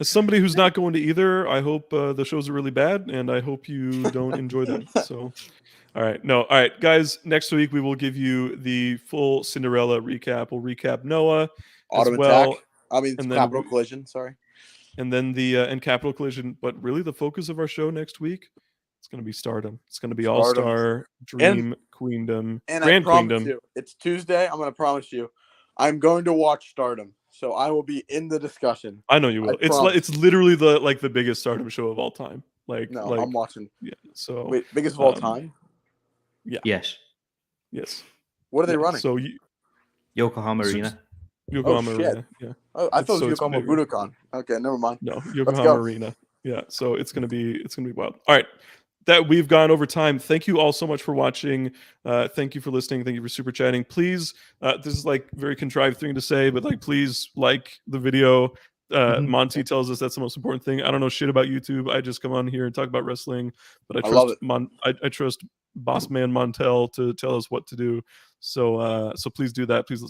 As somebody who's not going to either, I hope the shows are really bad, and I hope you don't enjoy them. So, all right, guys. Next week we will give you the full Cinderella recap. We'll recap Noah Auto as well, Attack. I mean, it's and then Capital Collision. Sorry. and then the and Capital Collision. But really, the focus of our show next week, it's going to be Stardom. It's going to be All Star, Dream, Queendom, And Grand I promise Queendom. you, it's Tuesday. I'm going to promise you, I'm going to watch Stardom, so I will be in the discussion. I know you will. It's literally the biggest Stardom show of all time. I'm watching. Yeah. So Wait, biggest of all time? Yes. What are they running? So Yokohama Arena. Yokohama shit. Arena. Yeah. Oh, I thought it was it's Yokohama bigger. Budokan. Okay, never mind. No, Let's Yokohama go. Arena. Yeah. So it's gonna be wild. All right. That we've gone over time. Thank you all so much for watching. Thank you for listening. Thank you for super chatting. Please, this is like very contrived thing to say, but like please like the video. Monty tells us that's the most important thing. I don't know shit about YouTube. I just come on here and talk about wrestling, but I love trust it. I trust Boss Man Montel to tell us what to do. So please do that. Please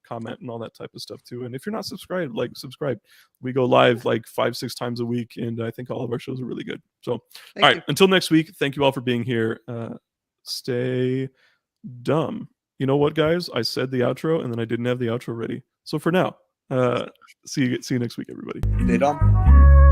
comment and all that type of stuff too. And if you're not subscribed, subscribe. We go live like 5-6 times a week, and I think all of our shows are really good. So all right, until next week, thank you all for being here. Stay dumb. You know what, guys? I said the outro and then I didn't have the outro ready. So for now, see you next week, everybody. Stay dumb.